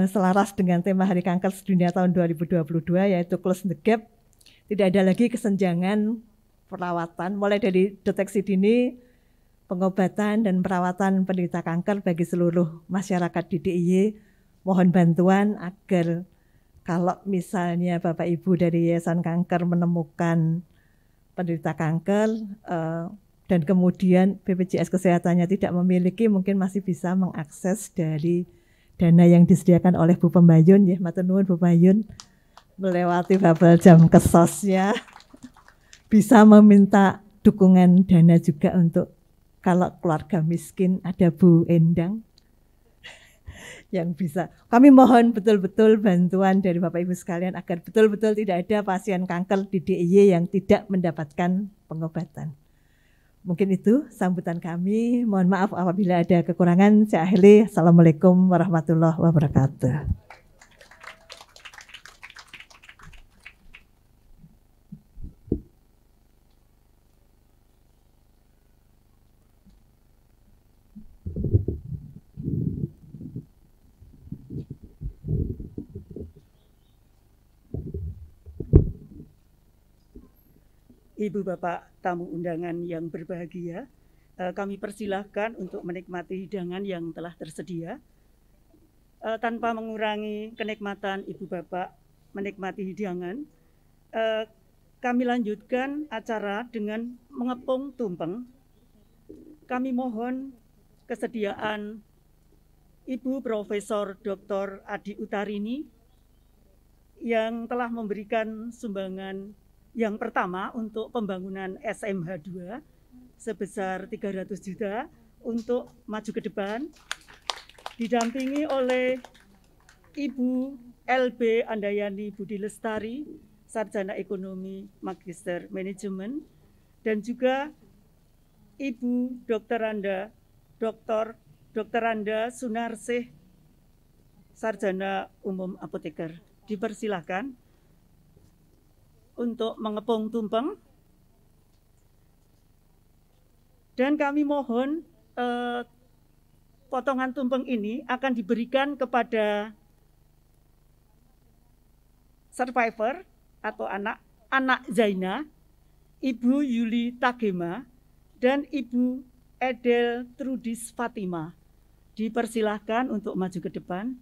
selaras dengan tema Hari Kanker Sedunia tahun 2022, yaitu Close the Gap. Tidak ada lagi kesenjangan perawatan mulai dari deteksi dini, pengobatan dan perawatan penderita kanker bagi seluruh masyarakat di DIY. Mohon bantuan agar kalau misalnya Bapak Ibu dari Yayasan Kanker menemukan penderita kanker dan kemudian BPJS Kesehatannya tidak memiliki, mungkin masih bisa mengakses dari dana yang disediakan oleh Bu Pembayun, ya matur nuwun Bu Pembayun, melewati bubble jam kesosnya bisa meminta dukungan dana juga untuk kalau keluarga miskin, ada Bu Endang yang bisa. Kami mohon betul-betul bantuan dari Bapak Ibu sekalian agar betul-betul tidak ada pasien kanker di DIY yang tidak mendapatkan pengobatan. Mungkin itu sambutan kami. Mohon maaf apabila ada kekurangan. Saya akhiri. Assalamualaikum warahmatullahi wabarakatuh. Ibu Bapak tamu undangan yang berbahagia, kami persilahkan untuk menikmati hidangan yang telah tersedia. Tanpa mengurangi kenikmatan Ibu Bapak menikmati hidangan, kami lanjutkan acara dengan mengepung tumpeng. Kami mohon kesediaan Ibu Profesor Dr. Adi Utarini yang telah memberikan sumbangan yang pertama untuk pembangunan SMH 2 sebesar 300 juta untuk maju ke depan, didampingi oleh Ibu LB Andayani Budi Lestari, Sarjana Ekonomi Magister Manajemen, dan juga Ibu Dr. Randa Sunarsih, Sarjana Umum Apoteker. Dipersilahkan untuk mengepung tumpeng, dan kami mohon potongan tumpeng ini akan diberikan kepada survivor atau anak Zaina, Ibu Yuli Tagema, dan Ibu Edel Trudis Fatima. Dipersilahkan untuk maju ke depan.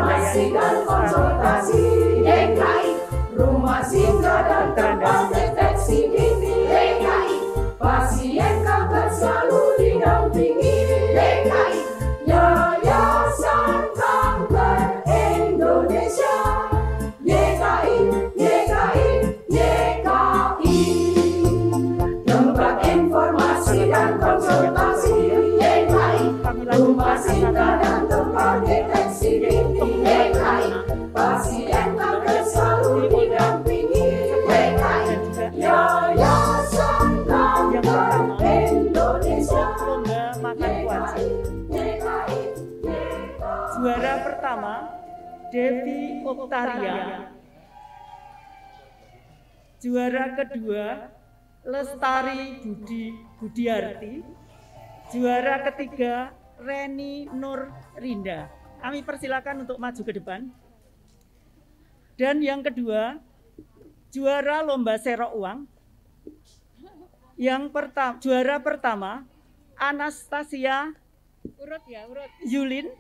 informasi dan konsultasi DKI, rumah singgah dan tempat deteksi dini DKI, pasien kanker selalu didampingi DKI, Yayasan Kanker Indonesia, YKI, YKI, YKI, tempat informasi dan konsultasi DKI, rumah singgah dan tempat deteksi dini DKI, pasien kanker selalu didampingi DKI, Yayasan Kanker Indonesia, DKI. Juara pertama Devi Oktaria. Juara kedua Lestari Budiarti. Juara ketiga Reni Nur Rinda. Kami persilakan untuk maju ke depan. Dan yang kedua, juara lomba serok uang. Juara pertama Anastasia Yulin.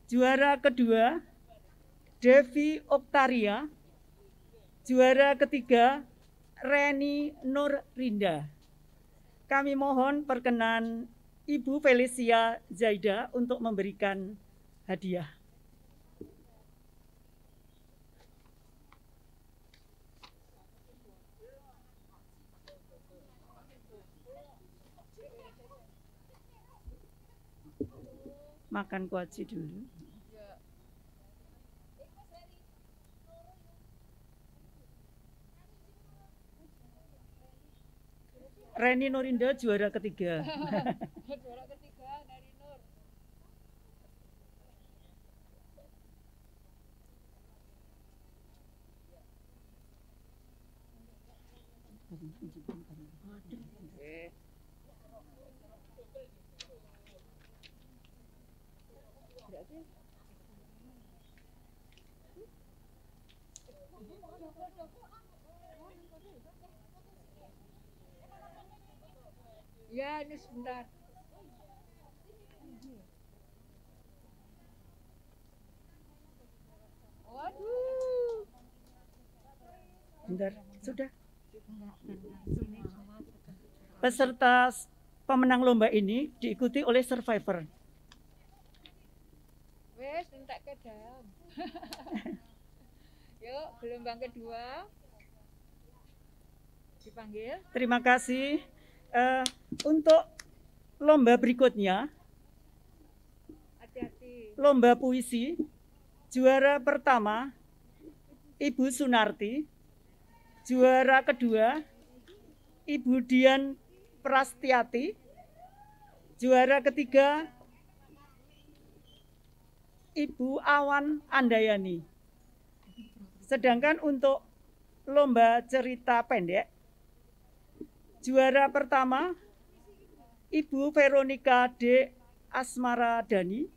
Juara kedua Devi Oktaria. Juara ketiga Reni Nur Rinda. Kami mohon perkenan Ibu Felicia Zaida untuk memberikan hadiah. Makan kuaci dulu. Reni Nurinda juara ketiga. Juara ketiga dari Nur. Ya, ini sebentar. Waduh. Bentar, sudah. Peserta pemenang lomba ini diikuti oleh survivor. Wes, entek kedam. Yuk, gelombang kedua. Dipanggil. Terima kasih. Untuk lomba berikutnya, hati-hati. Lomba puisi, juara pertama Ibu Sunarti, juara kedua Ibu Dian Prastiati, juara ketiga Ibu Awan Andayani. Sedangkan untuk lomba cerita pendek, juara pertama Ibu Veronica D. Asmaradani,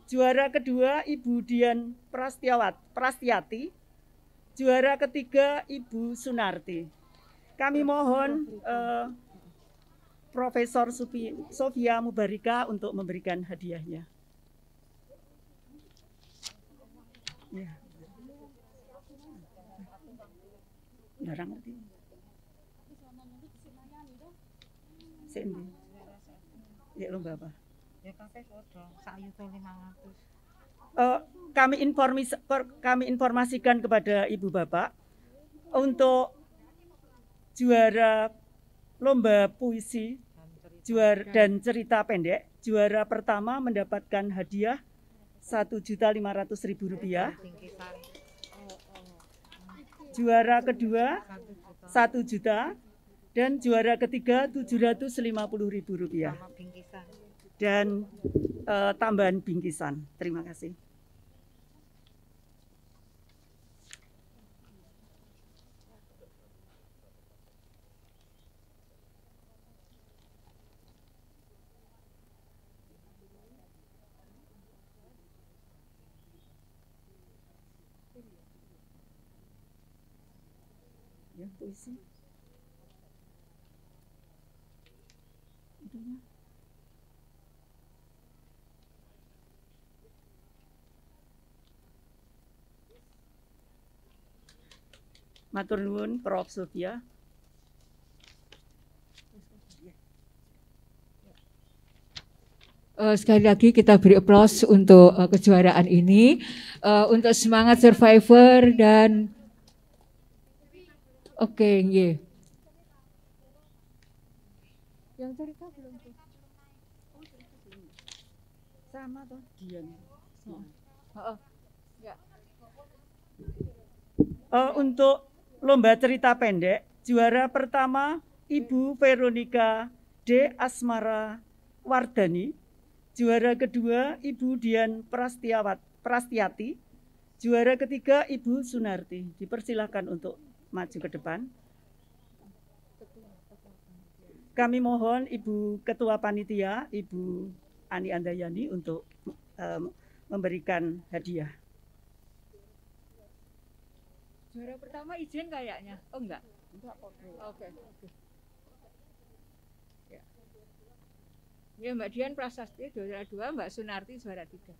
juara kedua Ibu Dian Prastiati, juara ketiga Ibu Sunarti. Kami mohon Profesor Sofia Mubarika untuk memberikan hadiahnya. Ya. Jarang ngerti. Sendi. Ya lomba apa? Ya kabeh padha, sak yuta 500. Kami informasikan kepada Ibu Bapak untuk juara lomba puisi dan cerita pendek, juara pertama mendapatkan hadiah Rp1.500.000, juara kedua 1 juta, dan juara ketiga Rp750.000 dan tambahan bingkisan. Terima kasih. Ya, puisi. Itunya. Matur nuwun Prof. Sofia. Sekali lagi kita beri aplaus untuk kejuaraan ini, untuk semangat survivor dan oke, nggih. Yang cerita belum tuh. Sama toh Dian. Untuk lomba cerita pendek, juara pertama Ibu Veronica D. Asmara Wardani. Juara kedua Ibu Dian Prastiati. Juara ketiga Ibu Sunarti. Dipersilakan untuk maju ke depan. Kami mohon Ibu Ketua Panitia, Ibu Ani Andayani untuk memberikan hadiah. Juara pertama izin kayaknya. Oh enggak. Oke. Ya, Mbak Dian Prasasti juara 2, Mbak Sunarti juara 3.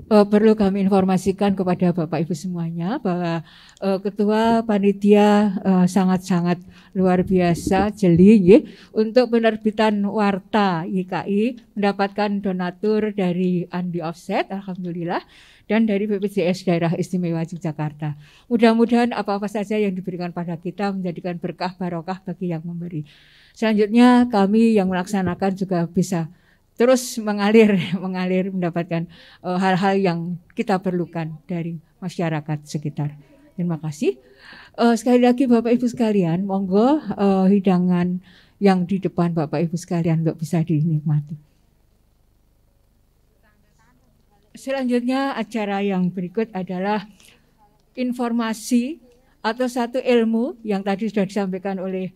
Perlu kami informasikan kepada Bapak Ibu semuanya bahwa Ketua Panitia sangat-sangat luar biasa jeli nggih, untuk penerbitan warta YKI mendapatkan donatur dari Andi Offset, alhamdulillah, dan dari BPJS Daerah Istimewa Yogyakarta. Mudah-mudahan apa-apa saja yang diberikan pada kita menjadikan berkah barokah bagi yang memberi. Selanjutnya kami yang melaksanakan juga bisa terus mengalir mendapatkan hal-hal yang kita perlukan dari masyarakat sekitar. Terima kasih. Sekali lagi Bapak Ibu sekalian, monggo hidangan yang di depan Bapak Ibu sekalian untuk bisa dinikmati. Selanjutnya acara yang berikut adalah informasi atau satu ilmu yang tadi sudah disampaikan oleh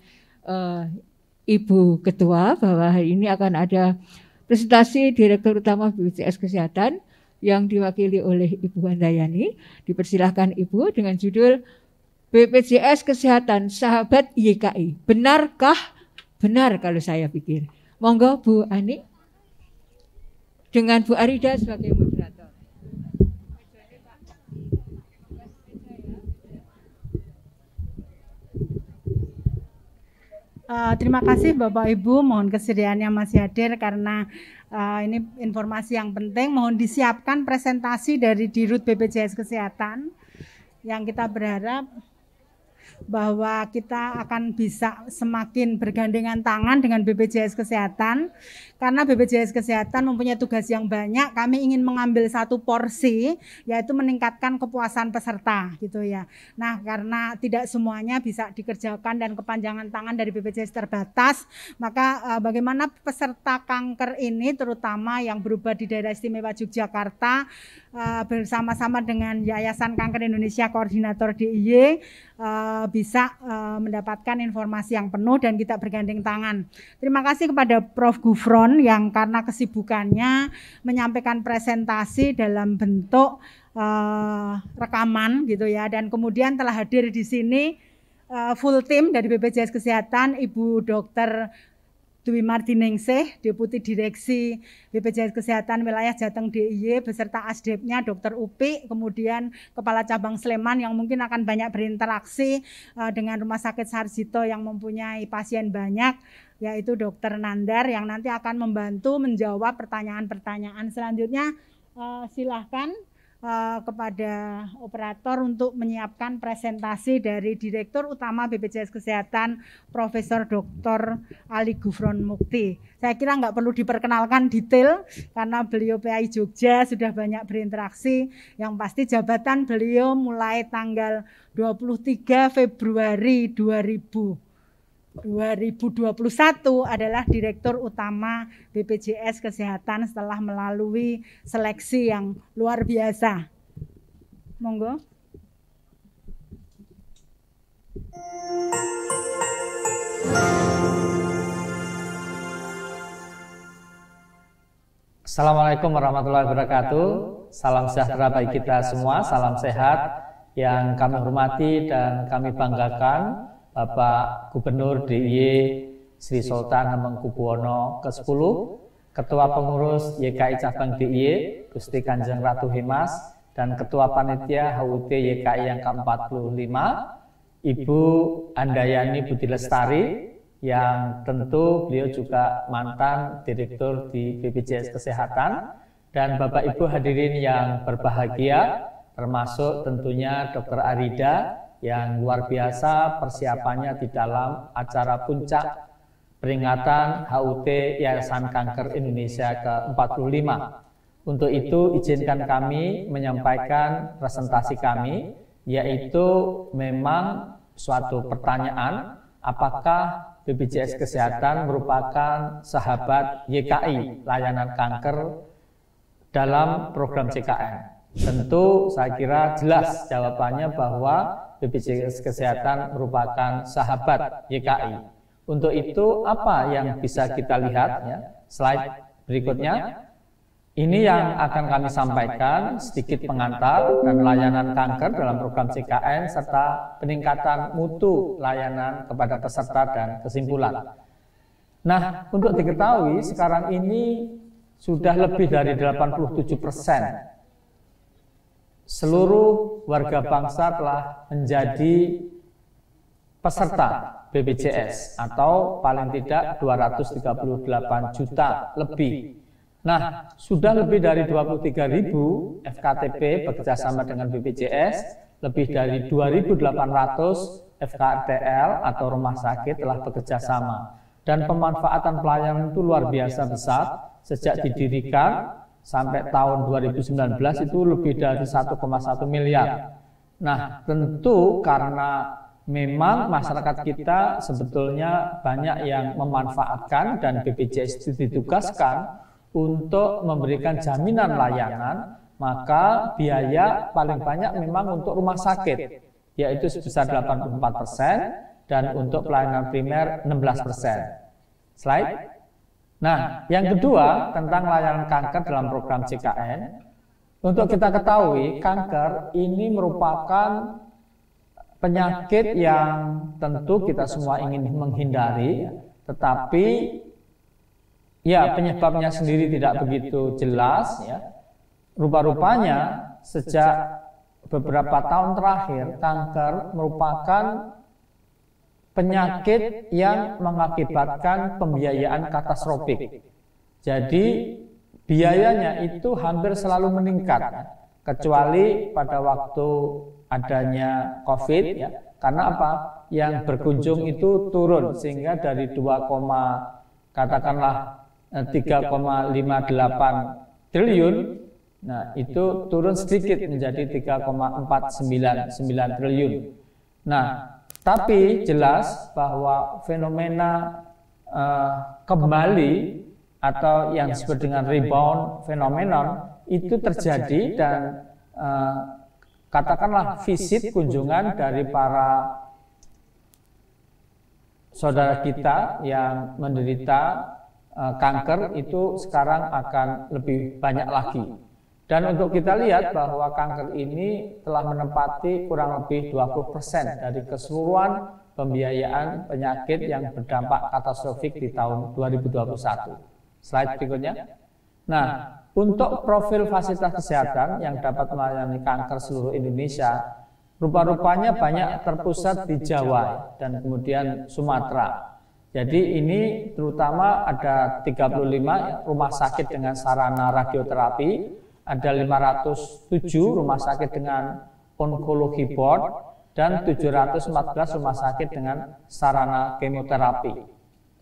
Ibu Ketua bahwa hari ini akan ada presentasi Direktur Utama BPJS Kesehatan yang diwakili oleh Ibu Handayani. Dipersilahkan Ibu dengan judul BPJS Kesehatan Sahabat YKI. Benarkah? Benar kalau saya pikir. Monggo Bu Ani dengan Bu Arida sebagai moderator. Terima kasih Bapak Ibu, mohon kesediaannya masih hadir karena ini informasi yang penting. Mohon disiapkan presentasi dari Dirut BPJS Kesehatan yang kita berharap bahwa kita akan bisa semakin bergandengan tangan dengan BPJS Kesehatan, karena BPJS Kesehatan mempunyai tugas yang banyak. Kami ingin mengambil satu porsi, yaitu meningkatkan kepuasan peserta gitu ya. Nah, karena tidak semuanya bisa dikerjakan dan kepanjangan tangan dari BPJS terbatas, maka bagaimana peserta kanker ini, terutama yang berubah di daerah istimewa Yogyakarta, bersama-sama dengan Yayasan Kanker Indonesia Koordinator DIY bisa mendapatkan informasi yang penuh dan kita bergandeng tangan. Terima kasih kepada Prof. Gufron yang karena kesibukannya menyampaikan presentasi dalam bentuk rekaman gitu ya, dan kemudian telah hadir di sini full tim dari BPJS Kesehatan, Ibu Dr. Dwi Mardiningsih, Deputi Direksi BPJS Kesehatan Wilayah Jateng DIY, beserta Asdepnya Dr. Upi, kemudian Kepala Cabang Sleman yang mungkin akan banyak berinteraksi dengan Rumah Sakit Sarjito yang mempunyai pasien banyak, yaitu Dr. Nandar yang nanti akan membantu menjawab pertanyaan-pertanyaan selanjutnya. Silahkan kepada operator untuk menyiapkan presentasi dari Direktur Utama BPJS Kesehatan Profesor Dr. Ali Gufron Mukti. Saya kira nggak perlu diperkenalkan detail karena beliau PAI Jogja sudah banyak berinteraksi. Yang pasti jabatan beliau mulai tanggal 23 Februari 2021 adalah Direktur Utama BPJS Kesehatan setelah melalui seleksi yang luar biasa. Monggo. Assalamualaikum warahmatullahi wabarakatuh. Salam sejahtera bagi kita semua, salam sehat. Yang kami hormati dan kami banggakan Bapak Gubernur DIY Sri Sultan Hamengkubuwono ke-10, Ketua Pengurus YKI Cabang DIY Gusti Kanjeng Ratu Hemas, dan Ketua Panitia HUT YKI yang ke-45, Ibu Andayani Budi Lestari, yang tentu beliau juga mantan Direktur di BPJS Kesehatan, dan Bapak Ibu hadirin yang berbahagia, termasuk tentunya Dr. Arida yang luar biasa persiapannya di dalam acara puncak peringatan HUT Yayasan Kanker Indonesia ke-45. Untuk itu izinkan kami menyampaikan presentasi kami, yaitu memang suatu pertanyaan, apakah BPJS Kesehatan merupakan sahabat YKI, layanan kanker dalam program CKN? Tentu saya kira jelas jawabannya bahwa BPJS Kesehatan merupakan sahabat YKI. Untuk itu apa yang bisa kita lihat ya? Slide berikutnya. Ini yang akan kami sampaikan sedikit pengantar dan layanan kanker dalam program CKN serta peningkatan mutu layanan kepada peserta dan kesimpulan. Nah, untuk diketahui sekarang ini sudah lebih dari 87% seluruh warga bangsa telah menjadi peserta BPJS atau paling tidak 238 juta lebih. Nah, sudah lebih dari 23.000 FKTP bekerjasama dengan BPJS, lebih dari 2.800 FKTL atau rumah sakit telah bekerjasama. Dan pemanfaatan pelayanan itu luar biasa besar, sejak didirikan sampai tahun 2019 itu lebih dari 1,1 miliar. Nah, tentu karena memang masyarakat kita sebetulnya banyak yang memanfaatkan dan BPJS itu ditugaskan untuk memberikan jaminan layanan, maka biaya paling banyak memang untuk rumah sakit, yaitu sebesar 84% dan untuk pelayanan primer 16%. Slide. Nah, yang kedua tentang layanan kanker dalam program CKN. Untuk kita ketahui, kanker ini merupakan penyakit yang tentu kita semua ingin menghindari, tetapi ya penyebabnya sendiri tidak begitu jelas ya. Rupa-rupanya sejak beberapa tahun terakhir kanker merupakan penyakit yang mengakibatkan pembiayaan katastrofik. Jadi biayanya itu hampir selalu meningkat, kecuali pada waktu adanya COVID ya. Karena apa? Yang berkunjung itu turun sehingga dari 3,58 triliun, nah itu turun sedikit menjadi 3,499 triliun. Nah, tapi jelas bahwa fenomena kembali atau yang disebut dengan rebound phenomenon itu terjadi dan katakanlah visit kunjungan dari para saudara kita yang menderita kanker itu sekarang akan lebih banyak lagi. Dan untuk kita lihat bahwa kanker ini telah menempati kurang lebih 20% dari keseluruhan pembiayaan penyakit yang berdampak katastrofik di tahun 2021. Slide berikutnya. Nah, untuk profil fasilitas kesehatan yang dapat melayani kanker seluruh Indonesia, rupa-rupanya banyak terpusat di Jawa dan kemudian Sumatera. Jadi ini terutama ada 35 rumah sakit dengan sarana radioterapi, ada 507 rumah sakit dengan onkologi board, dan 714 rumah sakit dengan sarana kemoterapi.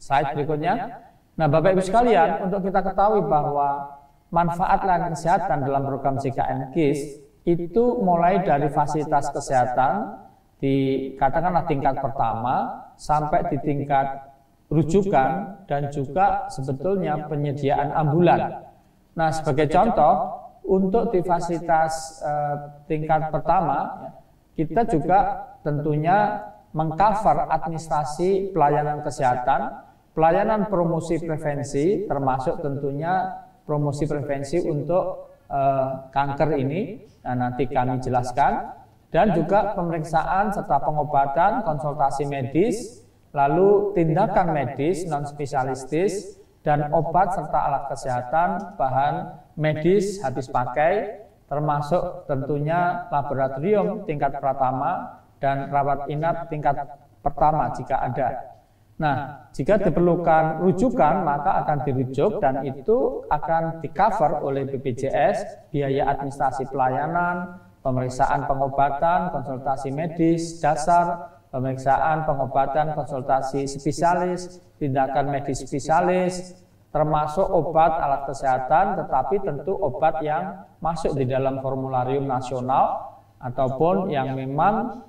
Slide berikutnya. Nah, Bapak Ibu sekalian, untuk kita ketahui bahwa manfaat layanan kesehatan dalam program CKN KIS itu mulai dari fasilitas kesehatan di katakanlah tingkat pertama sampai di tingkat rujukan dan juga sebetulnya penyediaan ambulan. Nah, sebagai contoh, untuk di fasilitas tingkat pertama, kita juga tentunya mengcover administrasi pelayanan kesehatan, pelayanan promosi prevensi, termasuk tentunya promosi prevensi untuk kanker ini. Nah, nanti kami jelaskan, dan juga pemeriksaan serta pengobatan, konsultasi medis, lalu tindakan medis non spesialistis dan obat serta alat kesehatan bahan medis habis pakai, termasuk tentunya laboratorium tingkat pertama dan rawat inap tingkat pertama jika ada. Nah, jika diperlukan rujukan maka akan dirujuk dan itu akan di-cover oleh BPJS, biaya administrasi pelayanan, pemeriksaan pengobatan, konsultasi medis dasar, pemeriksaan pengobatan, konsultasi spesialis, tindakan medis spesialis, termasuk obat alat kesehatan, tetapi tentu obat yang masuk di dalam formularium nasional ataupun yang memang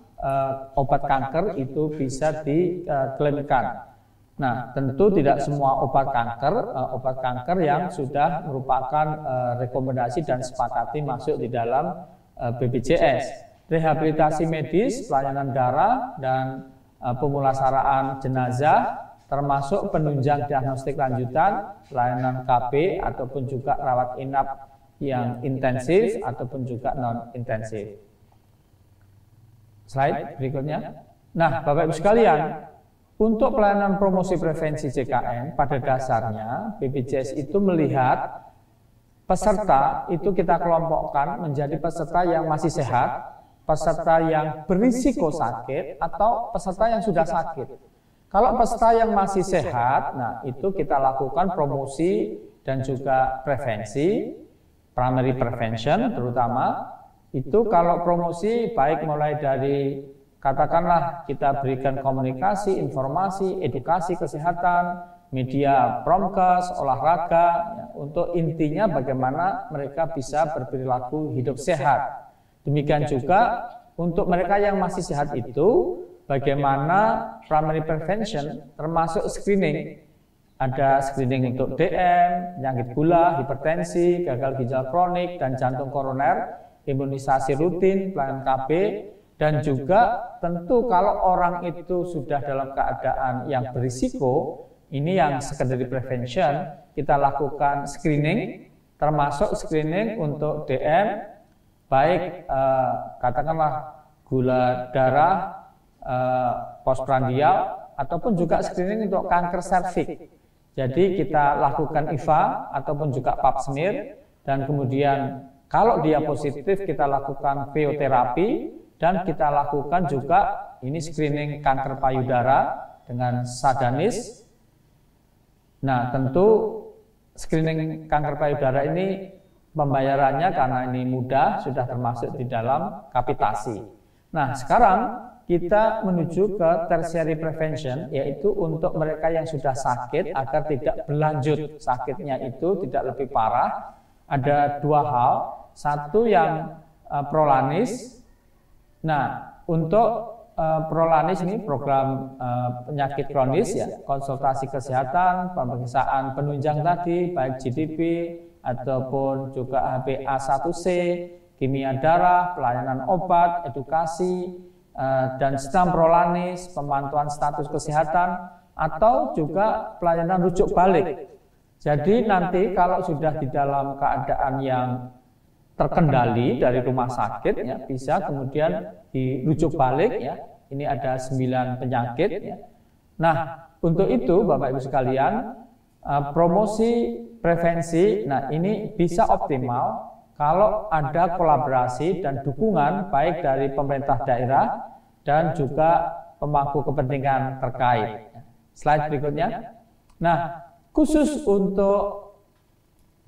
obat kanker itu bisa diklaimkan. Nah, tentu tidak semua obat kanker yang sudah merupakan rekomendasi dan sepakati masuk di dalam BPJS. Rehabilitasi medis, pelayanan darah, dan pemulasaraan jenazah, termasuk penunjang diagnostik lanjutan, pelayanan KB, ataupun juga rawat inap yang intensif, ataupun juga non-intensif. Slide berikutnya. Nah, Bapak Ibu sekalian, untuk pelayanan promosi prevensi JKN, pada dasarnya BPJS itu melihat peserta itu kita kelompokkan menjadi peserta yang masih sehat, peserta yang berisiko sakit, atau peserta yang sudah sakit. Kalau peserta yang masih sehat, nah itu kita lakukan promosi dan juga prevensi, primary prevention terutama. Itu kalau promosi baik mulai dari katakanlah kita berikan komunikasi, informasi, edukasi kesehatan, media promkes, olahraga, ya, untuk intinya bagaimana mereka bisa berperilaku hidup sehat. Demikian juga untuk mereka yang masih sehat itu, bagaimana primary prevention termasuk screening. Ada screening untuk DM, penyakit gula, hipertensi, gagal ginjal kronik, dan jantung koroner, imunisasi rutin, pelayanan KB, dan juga tentu kalau orang itu sudah dalam keadaan yang berisiko, ini yang secondary prevention, kita lakukan screening, termasuk screening untuk DM, baik katakanlah gula darah, postprandial, ataupun juga screening untuk kanker serviks. Jadi kita lakukan IVA ataupun juga pap smear, dan kemudian kalau dia positif kita lakukan krioterapi, dan kita lakukan juga ini screening kanker payudara dengan sadanis. Nah, tentu screening kanker payudara ini pembayarannya karena ini mudah, sudah termasuk di dalam kapitasi. Nah, sekarang kita menuju ke tertiary prevention, yaitu untuk mereka yang sudah sakit agar tidak berlanjut sakitnya itu tidak lebih parah. Ada dua hal, satu yang prolanis. Nah, untuk prolanis ini program penyakit kronis ya, konsultasi kesehatan, pemeriksaan penunjang tadi, baik GDP ataupun juga HbA1c, kimia darah, pelayanan obat, edukasi, dan stam prolanis, pemantauan status kesehatan, atau juga pelayanan rujuk balik. Jadi nanti kalau sudah di dalam keadaan yang terkendali dari rumah sakit, ya, bisa kemudian dirujuk balik. Ya. Ini ada 9 penyakit. Ya. Nah, untuk itu Bapak Ibu sekalian, promosi prevensi, nah ini bisa optimal kalau ada kolaborasi dan dukungan baik dari pemerintah daerah dan juga pemangku kepentingan terkait. Slide berikutnya. Nah, khusus untuk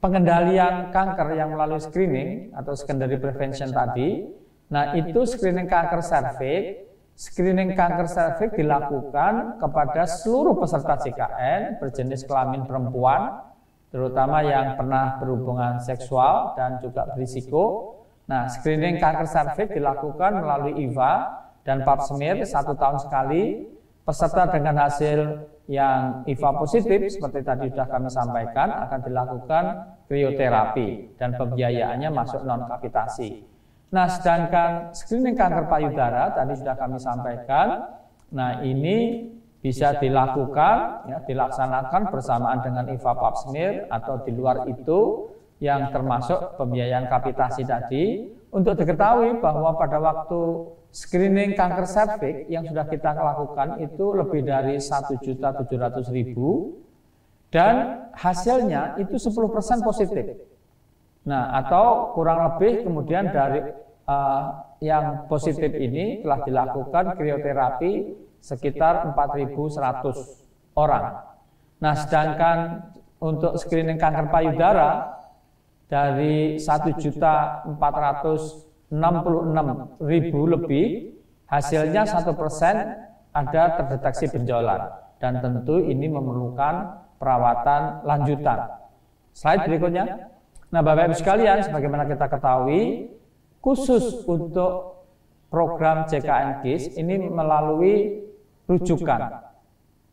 pengendalian kanker yang melalui screening atau secondary prevention tadi, nah itu screening kanker serviks. Screening kanker serviks dilakukan kepada seluruh peserta JKN berjenis kelamin perempuan, terutama yang pernah berhubungan seksual dan juga berisiko. Nah, screening kanker serviks dilakukan melalui IVA dan pap smear 1 tahun sekali. Peserta dengan hasil yang IVA positif seperti tadi sudah kami sampaikan akan dilakukan krioterapi dan pembiayaannya masuk non kapitasi. Nah, sedangkan screening kanker payudara tadi sudah kami sampaikan. Nah, ini bisa dilakukan ya, dilaksanakan bersamaan dengan IVA pap smear atau di luar itu yang termasuk pembiayaan kapitasi tadi. Untuk diketahui bahwa pada waktu screening kanker serviks yang sudah kita lakukan itu lebih dari 1.700.000 dan hasilnya itu 10% positif. Nah, atau kurang lebih kemudian dari yang positif ini telah dilakukan krioterapi sekitar 4.100 orang. Nah, sedangkan untuk screening kanker payudara dari 1.466.000 lebih, hasilnya 1% ada terdeteksi benjolan, dan tentu ini memerlukan perawatan lanjutan. Slide berikutnya. Nah, Bapak Ibu sekalian, sebagaimana kita ketahui, khusus untuk program JKN KIS ini melalui rujukan.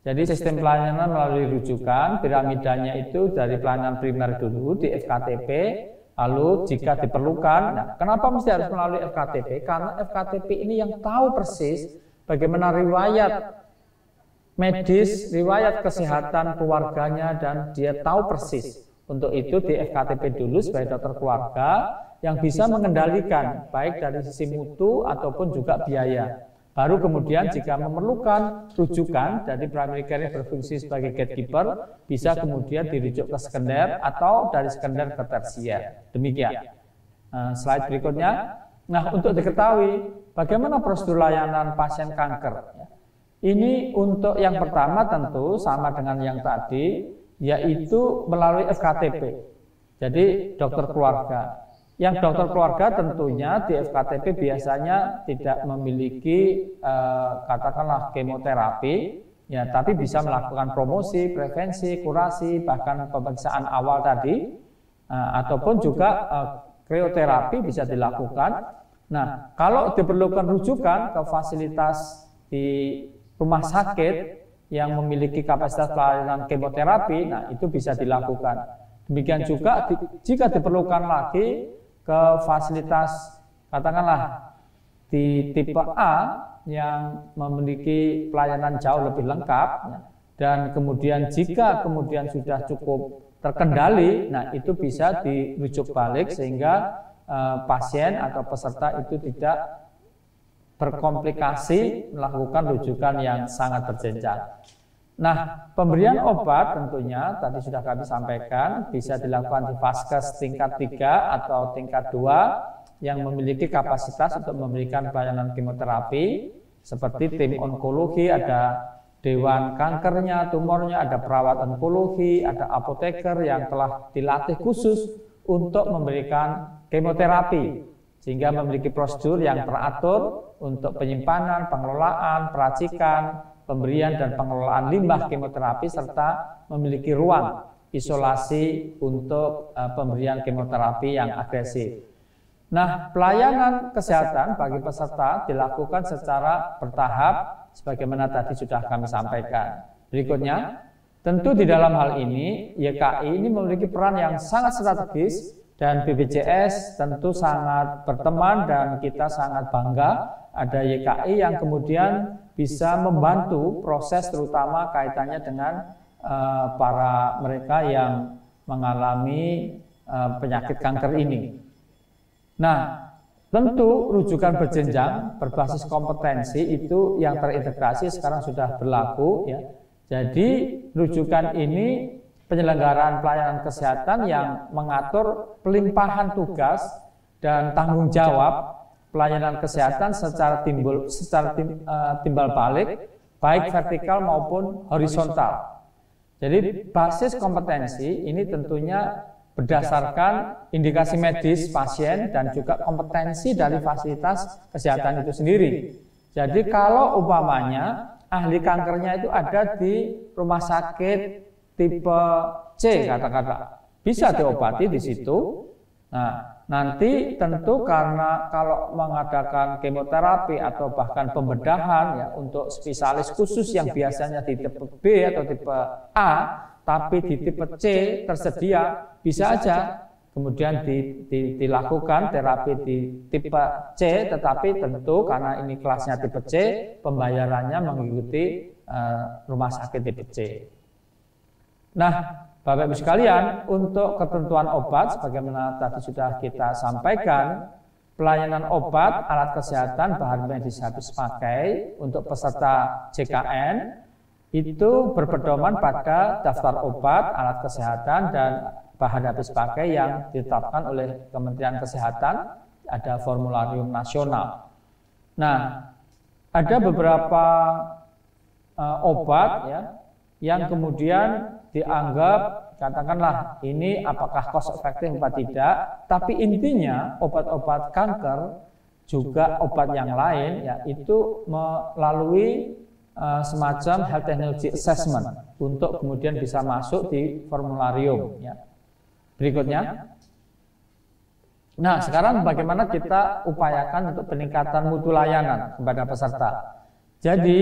Jadi sistem pelayanan melalui rujukan, piramidanya itu dari pelayanan primer dulu di FKTP, lalu jika diperlukan, nah kenapa mesti harus melalui FKTP? Karena FKTP ini yang tahu persis bagaimana riwayat medis, riwayat kesehatan keluarganya, dan dia tahu persis. Untuk itu di FKTP dulu sebagai dokter keluarga yang bisa mengendalikan baik dari sisi mutu ataupun juga biaya. Baru kemudian jika memerlukan rujukan dari primary care berfungsi sebagai gatekeeper, bisa kemudian dirujuk ke sekunder atau dari sekunder ke tersier. Demikian. Slide berikutnya. Nah, untuk diketahui bagaimana prosedur layanan pasien kanker. Ini untuk yang pertama tentu sama dengan yang tadi, yaitu melalui FKTP. Jadi dokter keluarga. Yang dokter keluarga tentunya di FKTP biasanya tidak memiliki katakanlah kemoterapi, ya, tapi bisa melakukan promosi, prevensi, kurasi, bahkan pemeriksaan awal tadi, ataupun juga krioterapi bisa dilakukan. Nah, kalau diperlukan rujukan ke fasilitas di rumah sakit yang memiliki kapasitas pelayanan kemoterapi, nah itu bisa dilakukan. Demikian juga jika diperlukan lagi ke fasilitas katakanlah di tipe A yang memiliki pelayanan jauh lebih lengkap, dan kemudian jika kemudian sudah cukup terkendali, nah itu bisa dirujuk balik sehingga pasien atau peserta itu tidak berkomplikasi melakukan rujukan yang sangat berjenjang. Nah, pemberian obat tentunya tadi sudah kami sampaikan bisa dilakukan di vaskes tingkat 3 atau tingkat 2 yang memiliki kapasitas untuk memberikan pelayanan kemoterapi seperti tim onkologi, ada dewan kankernya, tumornya, ada perawat onkologi, ada apoteker yang telah dilatih khusus untuk memberikan kemoterapi, sehingga memiliki prosedur yang teratur untuk penyimpanan, pengelolaan, peracikan, pemberian dan pengelolaan limbah kemoterapi, serta memiliki ruang isolasi untuk pemberian kemoterapi yang agresif. Nah, pelayanan kesehatan bagi peserta dilakukan secara bertahap sebagaimana tadi sudah kami sampaikan. Berikutnya, tentu di dalam hal ini YKI ini memiliki peran yang sangat strategis, dan BPJS tentu sangat berteman dan kita sangat bangga ada YKI yang kemudian bisa membantu proses terutama kaitannya dengan para mereka yang mengalami penyakit kanker ini. Nah, tentu rujukan berjenjang berbasis kompetensi itu yang terintegrasi sekarang sudah berlaku, ya. Jadi rujukan ini penyelenggaraan pelayanan kesehatan yang mengatur pelimpahan tugas dan tanggung jawab pelayanan kesehatan secara timbal balik, baik vertikal maupun horizontal. Jadi basis kompetensi ini tentunya berdasarkan indikasi medis pasien dan juga kompetensi dari fasilitas kesehatan itu sendiri. Jadi kalau umpamanya ahli kankernya itu ada di rumah sakit tipe C kata-kata, bisa diobati di situ. Nah, nanti tentu karena kalau mengadakan kemoterapi atau bahkan pembedahan ya untuk spesialis khusus yang biasanya di tipe B atau tipe A, tapi di tipe C tersedia, bisa aja kemudian dilakukan terapi di tipe C, tetapi tentu karena ini kelasnya tipe C, pembayarannya mengikuti rumah sakit tipe C. Nah, Bapak Ibu sekalian, untuk ketentuan obat sebagaimana tadi sudah kita sampaikan, pelayanan obat, alat kesehatan, bahan medis habis pakai untuk peserta JKN itu berpedoman pada daftar obat, alat kesehatan, dan bahan habis pakai yang ditetapkan oleh Kementerian Kesehatan, ada formularium nasional. Nah, ada beberapa obat ya yang kemudian dianggap, katakanlah ini apakah cost efektif apa tidak, tapi intinya obat-obat kanker juga obat yang lain ya itu melalui semacam health technology assessment untuk kemudian bisa masuk di formularium ya. Berikutnya. Nah, sekarang bagaimana kita upayakan untuk peningkatan mutu layanan kepada peserta. Jadi,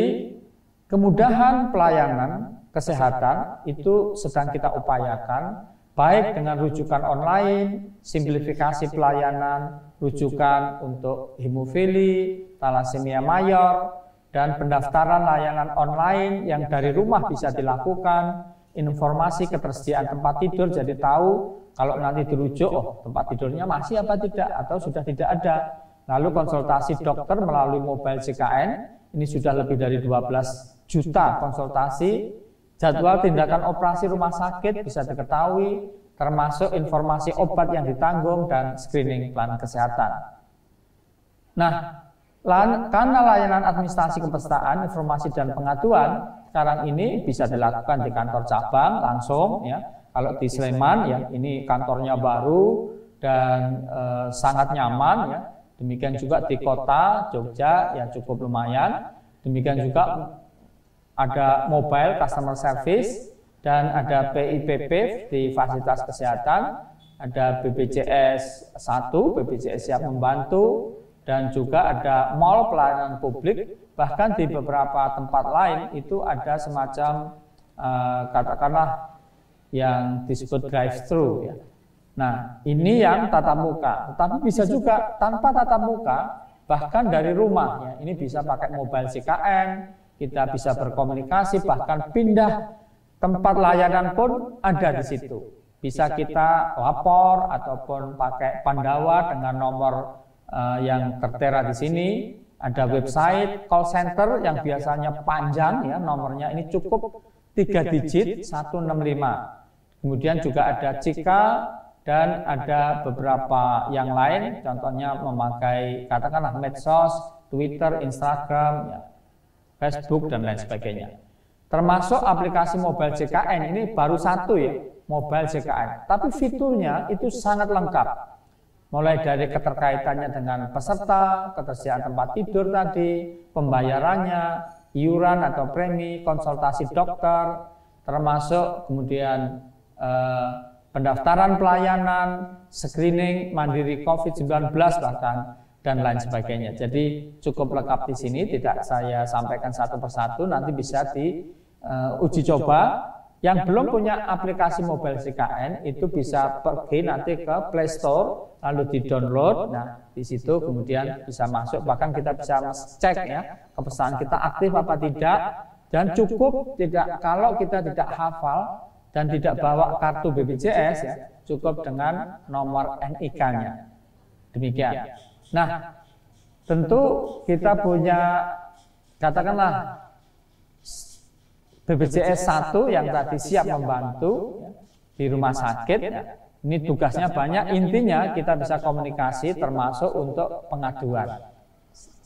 kemudahan pelayanan kesehatan itu sedang kita upayakan, baik dengan rujukan online, simplifikasi pelayanan, rujukan untuk hemofili, talasemia mayor, dan pendaftaran layanan online yang dari rumah bisa dilakukan, informasi ketersediaan tempat tidur, jadi tahu kalau nanti dirujuk, oh tempat tidurnya masih apa tidak, atau sudah tidak ada. Lalu konsultasi dokter melalui mobile JKN, ini sudah lebih dari 12 juta konsultasi, jadwal tindakan operasi rumah sakit bisa diketahui, termasuk informasi obat yang ditanggung dan screening plan kesehatan. Nah, karena layanan administrasi kepesertaan, informasi dan pengaduan sekarang ini bisa dilakukan di kantor cabang langsung ya. Kalau di Sleman ya ini kantornya baru dan sangat nyaman ya. Demikian juga di kota Jogja yang cukup lumayan. Demikian juga ada mobile customer service dan ada PIPP di fasilitas kesehatan, ada BPJS 1, BPJS siap membantu, dan juga ada mall pelayanan publik, bahkan di beberapa tempat lain itu ada semacam katakanlah yang disebut drive-thru ya. Nah, ini yang tatap muka, tapi bisa juga tanpa tatap muka, bahkan dari rumah ya. Ini bisa pakai mobile JKN, kita bisa berkomunikasi, bahkan pindah tempat layanan pun ada di situ. Bisa kita lapor ataupun pakai Pandawa dengan nomor yang tertera di sini. Ada website call center yang biasanya panjang ya, nomornya ini cukup 3 digit 165. Kemudian juga ada Cika dan ada beberapa yang lain, contohnya memakai katakanlah medsos, Twitter, Instagram, ya, Facebook dan lain sebagainya. Termasuk aplikasi mobile JKN ini baru satu ya, mobile JKN. Tapi fiturnya itu sangat lengkap. Mulai dari keterkaitannya dengan peserta, ketersediaan tempat tidur tadi, pembayarannya, iuran atau premi, konsultasi dokter, termasuk kemudian pendaftaran pelayanan, screening mandiri COVID-19 bahkan, dan lain sebagainya. Jadi cukup lengkap di sini, tidak saya sampaikan satu persatu, nanti bisa diuji coba. Yang belum punya aplikasi mobile JKN itu bisa pergi nanti ke Play Store, lalu di-download. Nah, di situ kemudian bisa masuk, bahkan kita bisa cek ya, kepesertaan kita aktif apa tidak, dan cukup tidak kalau kita tidak hafal dan tidak bawa kartu BPJS ya, cukup dengan nomor NIK-nya. Demikian. Nah, tentu kita punya katakanlah BPJS 1 yang tadi siap membantu di rumah sakit. Ini tugasnya banyak, intinya kita bisa komunikasi termasuk untuk pengaduan.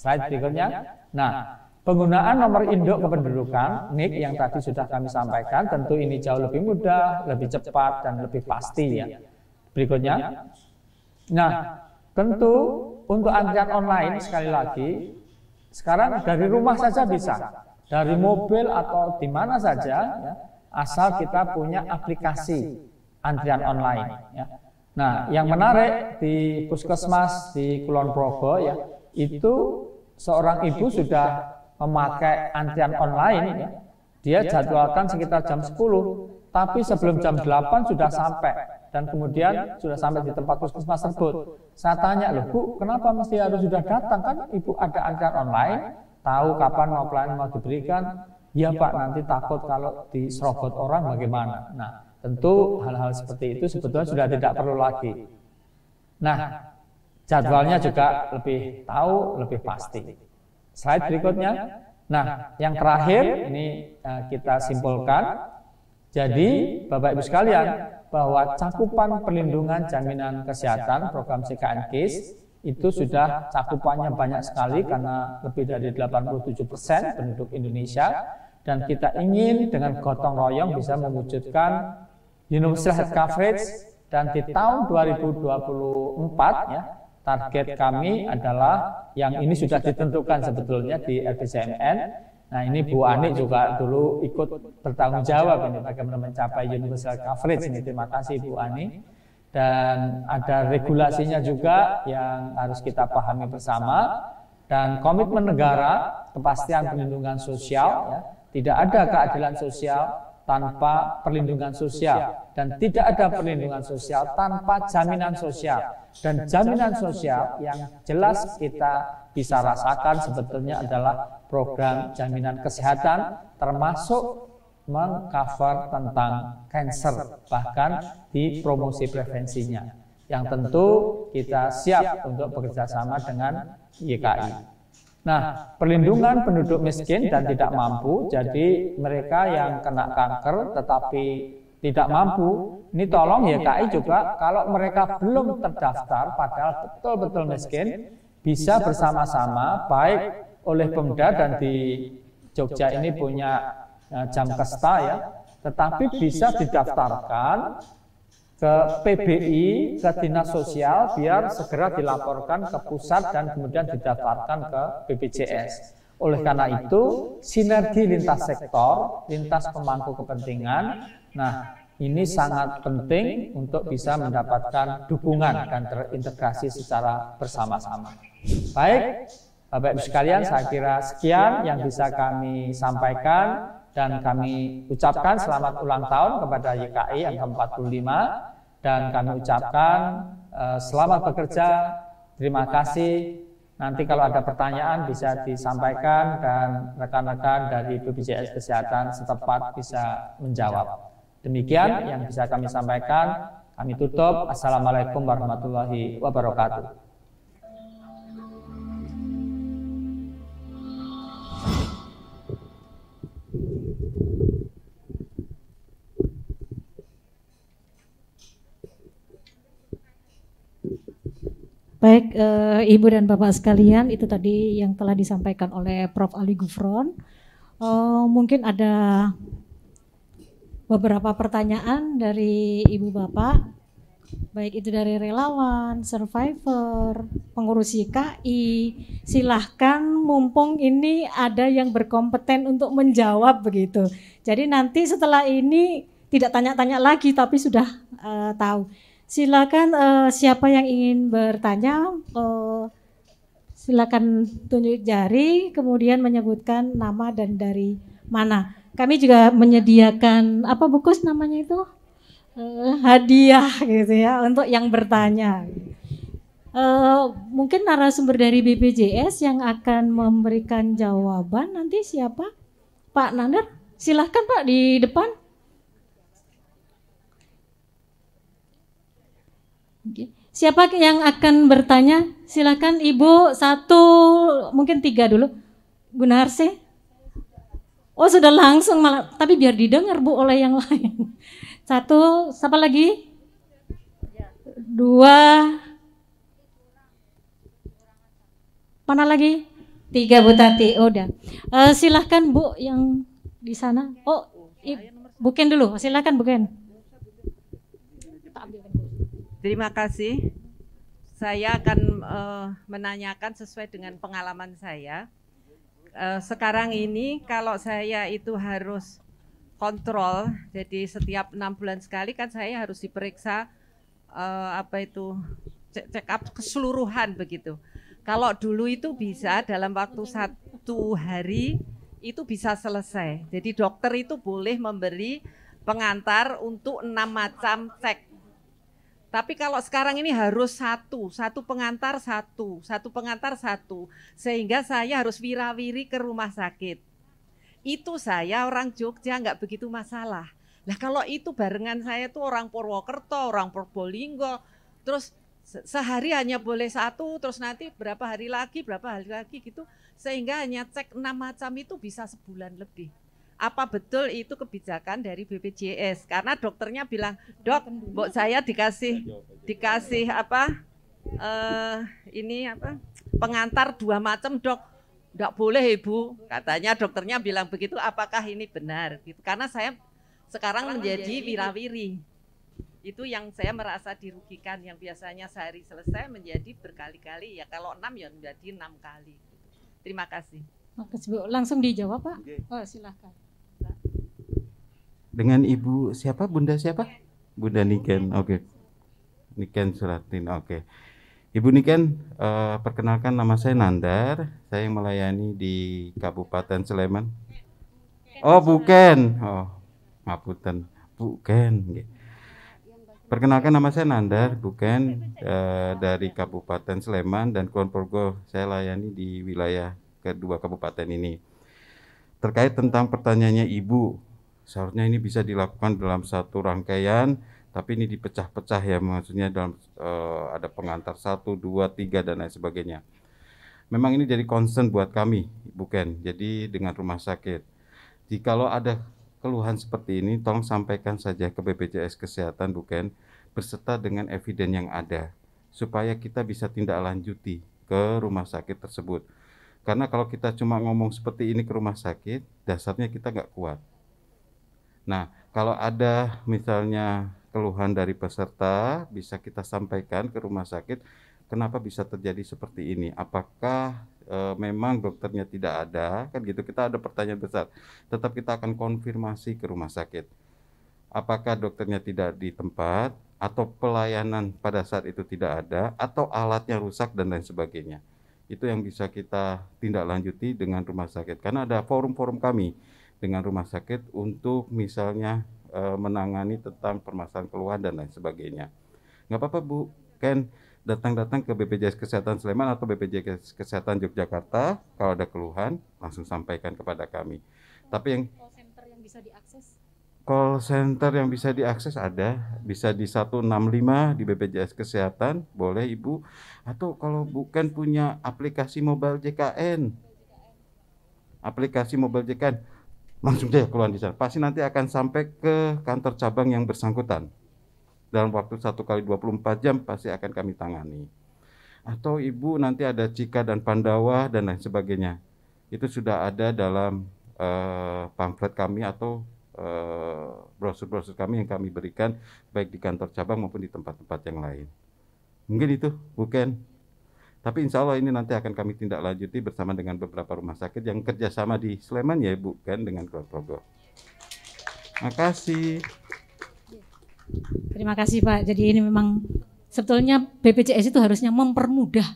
Slide berikutnya. Nah, penggunaan nomor induk kependudukan NIK yang tadi sudah kami sampaikan, tentu ini jauh lebih mudah, lebih cepat dan lebih pasti ya. Berikutnya. Nah, tentu untuk antrian online sekali lagi sekarang dari rumah saja bisa. Dari mobil atau di mana saja, ya, asal kita punya aplikasi antrian online. Ya. Nah, yang menarik di puskesmas di Kulon Progo ya, itu seorang ibu sudah memakai antrian online. Ya. Dia jadwalkan sekitar jam 10, tapi sebelum jam 8 sudah sampai dan kemudian sudah sampai di tempat puskesmas tersebut. Saya tanya, loh Bu, kenapa mesti harus sudah datang? Kan Ibu ada antrian online. Tahu kapan mau pelayanan mau diberikan, ya Pak, nanti takut kalau diserobot orang bagaimana. Nah, tentu hal-hal seperti itu sebetulnya sudah tidak perlu lagi. Nah, jadwalnya juga lebih tahu, lebih pasti. Slide berikutnya. Nah, yang terakhir ini kita simpulkan. Jadi, Bapak Ibu sekalian, bahwa cakupan perlindungan jaminan kesehatan program CKN KIS itu sudah cakupannya banyak sekali karena lebih dari 87% penduduk Indonesia, dan kita ingin dengan gotong royong bisa mewujudkan universal health coverage, dan di tahun 2024 ya target kami adalah yang ini sudah ditentukan sebetulnya di RPJMN. Nah, ini Bu Ani juga dulu ikut bertanggung jawab ini bagaimana mencapai universal coverage ini. Terima kasih Bu Ani. Dan ada regulasinya juga yang harus kita pahami bersama, dan komitmen negara, kepastian perlindungan sosial ya. Tidak ada keadilan sosial tanpa perlindungan sosial, dan tidak ada perlindungan sosial tanpa jaminan sosial. Dan jaminan sosial yang jelas kita bisa rasakan sebetulnya adalah program jaminan kesehatan, termasuk mengcover tentang cancer, bahkan di promosi prevensinya, yang tentu kita siap untuk bekerjasama dengan YKI. Nah, perlindungan penduduk miskin dan tidak mampu, jadi mereka yang kena kanker tetapi tidak mampu, ini tolong YKI juga kalau mereka belum terdaftar padahal betul-betul miskin, bisa bersama-sama baik oleh Pemda, dan di Jogja ini punya jam kesta ya, tetapi bisa didaftarkan ke PBI, ke Dinas Sosial, biar segera dilaporkan ke pusat dan kemudian didaftarkan ke BPJS. Oleh karena itu, sinergi lintas sektor, lintas pemangku kepentingan, nah ini sangat penting untuk bisa mendapatkan dukungan dan terintegrasi secara bersama-sama. Baik, Bapak Ibu sekalian, saya kira sekian yang bisa kami sampaikan, dan kami ucapkan selamat ulang tahun kepada YKI yang ke-45, dan kami ucapkan selamat bekerja, terima kasih. Nanti kalau ada pertanyaan bisa disampaikan dan rekan-rekan dari BPJS Kesehatan setempat bisa menjawab. Demikian yang bisa kami sampaikan. Kami tutup. Assalamualaikum warahmatullahi wabarakatuh. Baik, Ibu dan Bapak sekalian, itu tadi yang telah disampaikan oleh Prof. Ali Gufron. Mungkin ada beberapa pertanyaan dari Ibu Bapak, baik itu dari relawan, survivor, pengurus YKI. Silahkan, mumpung ini ada yang berkompeten untuk menjawab begitu. Jadi nanti setelah ini tidak tanya-tanya lagi, tapi sudah tahu. Silakan siapa yang ingin bertanya, silakan tunjuk jari, kemudian menyebutkan nama dan dari mana. Kami juga menyediakan apa Bukus namanya itu hadiah gitu ya untuk yang bertanya. Mungkin narasumber dari BPJS yang akan memberikan jawaban nanti siapa? Pak Nander, silahkan Pak di depan. Siapa yang akan bertanya? Silakan Ibu, satu, mungkin tiga dulu. Gunarse. Oh sudah langsung malah, tapi biar didengar Bu oleh yang lain. Satu, siapa lagi? Dua. Mana lagi? Tiga Bu Tati, oh, udah. Silahkan Bu yang di sana. Oh, Buken dulu, silahkan Buken. Terima kasih. Saya akan menanyakan sesuai dengan pengalaman saya. Sekarang ini kalau saya itu harus kontrol, jadi setiap 6 bulan sekali kan saya harus diperiksa check up keseluruhan begitu. Kalau dulu itu bisa dalam waktu 1 hari itu bisa selesai. Jadi dokter itu boleh memberi pengantar untuk 6 macam cek. Tapi kalau sekarang ini harus satu pengantar satu, sehingga saya harus wirawiri ke rumah sakit. Itu saya orang Jogja nggak begitu masalah. Nah kalau itu barengan saya tuh orang Purwokerto, orang Probolinggo, terus sehari hanya boleh 1, terus nanti berapa hari lagi gitu, sehingga hanya cek 6 macam itu bisa sebulan lebih. apa betul itu kebijakan dari BPJS? Karena dokternya bilang, dok, mbok saya dikasih pengantar 2 macam, dok. Enggak boleh Ibu, katanya dokternya bilang begitu. Apakah ini benar? Gitu. Karena saya sekarang menjadi wirawiri. Itu yang saya merasa dirugikan, yang biasanya sehari selesai menjadi berkali-kali. Ya kalau 6 ya menjadi 6 kali. Terima kasih. Bu, langsung dijawab Pak. Oh silahkan. Dengan Ibu siapa? Bunda siapa? Bunda Niken. Oke. Niken Suratin. Oke. Ibu Niken, perkenalkan nama saya Nandar. Saya yang melayani di Kabupaten Sleman. Oh bukan. Oh ngapunten. Bukan. Perkenalkan nama saya Nandar, bukan dari Kabupaten Sleman dan Kulon Progo. Saya layani di wilayah kedua kabupaten ini. Terkait tentang pertanyaannya Ibu, seharusnya ini bisa dilakukan dalam satu rangkaian, tapi ini dipecah-pecah ya, maksudnya dalam ada pengantar 1, 2, 3 dan lain sebagainya. Memang ini jadi concern buat kami, bukan? Jadi dengan rumah sakit. Jikalau ada keluhan seperti ini, tolong sampaikan saja ke BPJS Kesehatan, bukan? Berserta dengan eviden yang ada, supaya kita bisa tindak lanjuti ke rumah sakit tersebut. Karena kalau kita cuma ngomong seperti ini ke rumah sakit, dasarnya kita nggak kuat. Nah, kalau ada misalnya keluhan dari peserta, bisa kita sampaikan ke rumah sakit, kenapa bisa terjadi seperti ini? Apakah memang dokternya tidak ada? Kan gitu, kita ada pertanyaan besar. Tetap kita akan konfirmasi ke rumah sakit. Apakah dokternya tidak di tempat, atau pelayanan pada saat itu tidak ada, atau alatnya rusak dan lain sebagainya. Itu yang bisa kita tindak lanjuti dengan rumah sakit. Karena ada forum-forum kami dengan rumah sakit untuk misalnya menangani tentang permasalahan keluhan dan lain sebagainya. Nggak apa-apa Bu, kan datang ke BPJS Kesehatan Sleman atau BPJS Kesehatan Yogyakarta, kalau ada keluhan langsung sampaikan kepada kami. Tapi yang call center yang bisa diakses? Call center yang bisa diakses ada, bisa di 165 di BPJS Kesehatan, boleh Ibu. Atau kalau bukan punya aplikasi mobile JKN, langsung saja keluar di sana. Pasti nanti akan sampai ke kantor cabang yang bersangkutan. Dalam waktu 1 kali 24 jam pasti akan kami tangani. Atau Ibu nanti ada Cika dan Pandawa dan lain sebagainya. Itu sudah ada dalam pamflet kami atau brosur-brosur kami yang kami berikan baik di kantor cabang maupun di tempat-tempat yang lain. Mungkin itu, bukan? Tapi insya Allah ini nanti akan kami tindak lanjuti bersama dengan beberapa rumah sakit yang kerjasama di Sleman ya Bu, kan, dengan Kulon Progo. Makasih. Terima kasih Pak. Jadi ini memang sebetulnya BPJS itu harusnya mempermudah.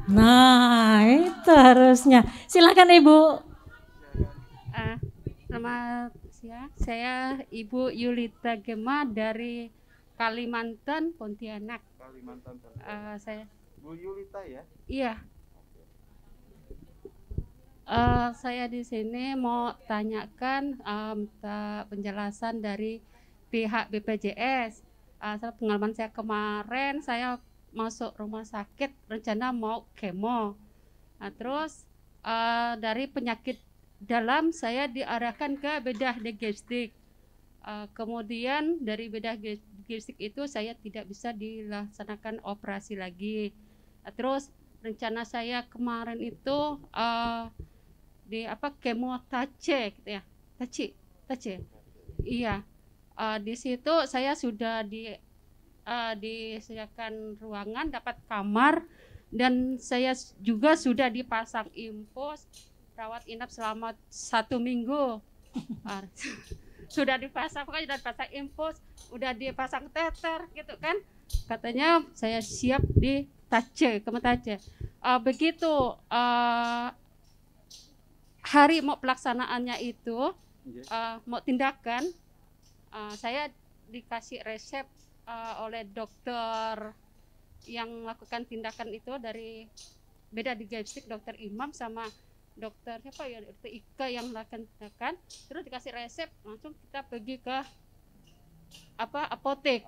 Nah itu harusnya. Silakan Ibu. Selamat siang. Saya Ibu Yulita Gema dari Kalimantan, Pontianak. Saya Bu Yulita ya? Iya. Saya di sini mau tanyakan minta penjelasan dari pihak BPJS. Pengalaman saya kemarin, saya masuk rumah sakit rencana mau kemo. Terus dari penyakit dalam saya diarahkan ke bedah digestif. Kemudian dari bedah digestif itu saya tidak bisa dilaksanakan operasi lagi. Terus rencana saya kemarin itu di kemo TACE gitu ya. TACE. Iya. Di situ saya sudah disediakan ruangan, dapat kamar, dan saya juga sudah dipasang infus, rawat inap selama 1 minggu. Sudah dipasang, pokoknya sudah dipasang infus, udah dipasang teter gitu kan. Katanya saya siap di TACE, kemo TACE. Begitu hari mau pelaksanaannya itu, mau tindakan, saya dikasih resep oleh dokter yang melakukan tindakan itu dari beda digestif, dokter Imam sama dokter siapa ya, dokter Ika yang melakukan tindakan. Terus dikasih resep, langsung kita pergi ke apotek.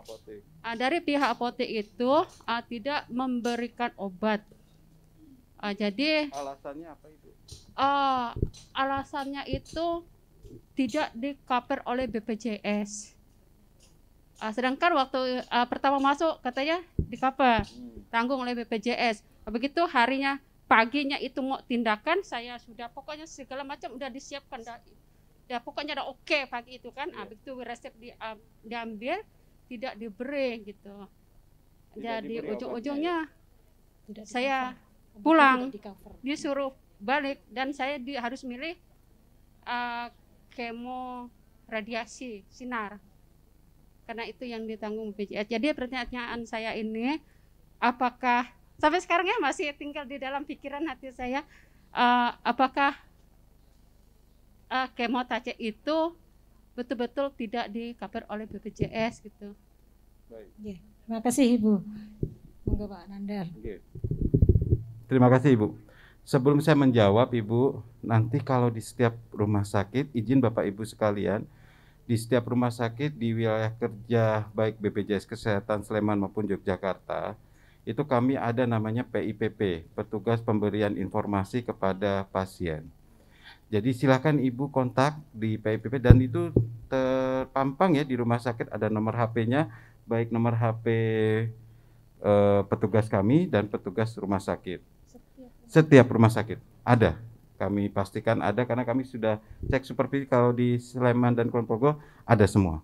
Dari pihak apotek itu tidak memberikan obat. Jadi alasannya apa itu? Alasannya itu tidak di-cover oleh BPJS. Sedangkan waktu pertama masuk katanya di-cover, tanggung oleh BPJS. Begitu harinya, paginya itu mau tindakan, saya sudah pokoknya segala macam udah disiapkan, udah pokoknya udah oke pagi itu kan. Begitu resep diambil, tidak diberi gitu. Jadi ujung-ujungnya saya pulang, disuruh balik, dan saya harus milih kemo radiasi sinar, karena itu yang ditanggung BPJS. Jadi pertanyaan saya ini, apakah sampai sekarang ya masih tinggal di dalam pikiran hati saya, apakah kemo TAC itu betul-betul tidak di-cover oleh BPJS gitu. Ya, terima kasih Ibu. Monggo Pak Nandar. Terima kasih Ibu. Sebelum saya menjawab Ibu, nanti kalau di setiap rumah sakit, izin Bapak Ibu sekalian, di setiap rumah sakit di wilayah kerja baik BPJS Kesehatan Sleman maupun Yogyakarta, itu kami ada namanya PIPP, Petugas Pemberian Informasi kepada Pasien. Jadi silakan Ibu kontak di PIPP, dan itu terpampang ya di rumah sakit, ada nomor HP-nya, baik nomor HP petugas kami dan petugas rumah sakit. Setiap rumah sakit ada, kami pastikan ada, karena kami sudah cek supervisi. Kalau di Sleman dan Kulon Progo ada semua,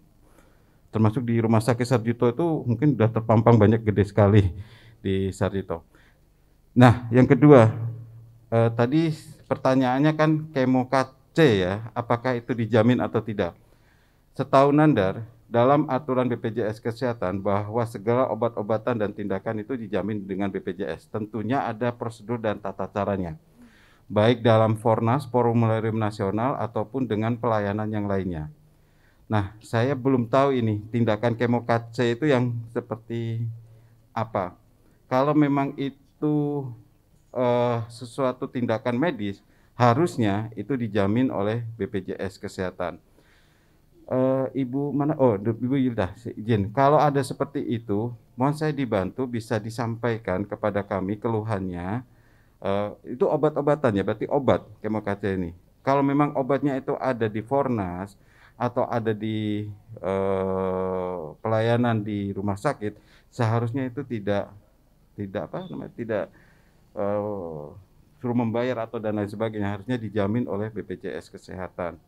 termasuk di rumah sakit Sarjito itu mungkin sudah terpampang banyak, gede sekali di Sarjito. Nah, yang kedua, tadi pertanyaannya kan kemo KC ya, apakah itu dijamin atau tidak? Setahu Nandar, dalam aturan BPJS Kesehatan bahwa segala obat-obatan dan tindakan itu dijamin dengan BPJS. Tentunya ada prosedur dan tata caranya, baik dalam Fornas, Formularium Nasional, ataupun dengan pelayanan yang lainnya. Nah, saya belum tahu ini tindakan kemo KC itu yang seperti apa. Kalau memang itu sesuatu tindakan medis, harusnya itu dijamin oleh BPJS Kesehatan. Ibu mana? Oh, Ibu Yilda, izin. Kalau ada seperti itu, mohon saya dibantu bisa disampaikan kepada kami keluhannya. Itu obat-obatan ya, berarti obat kemo KC ini. Kalau memang obatnya itu ada di Fornas atau ada di pelayanan di rumah sakit, seharusnya itu tidak suruh membayar atau dan lain sebagainya, harusnya dijamin oleh BPJS Kesehatan.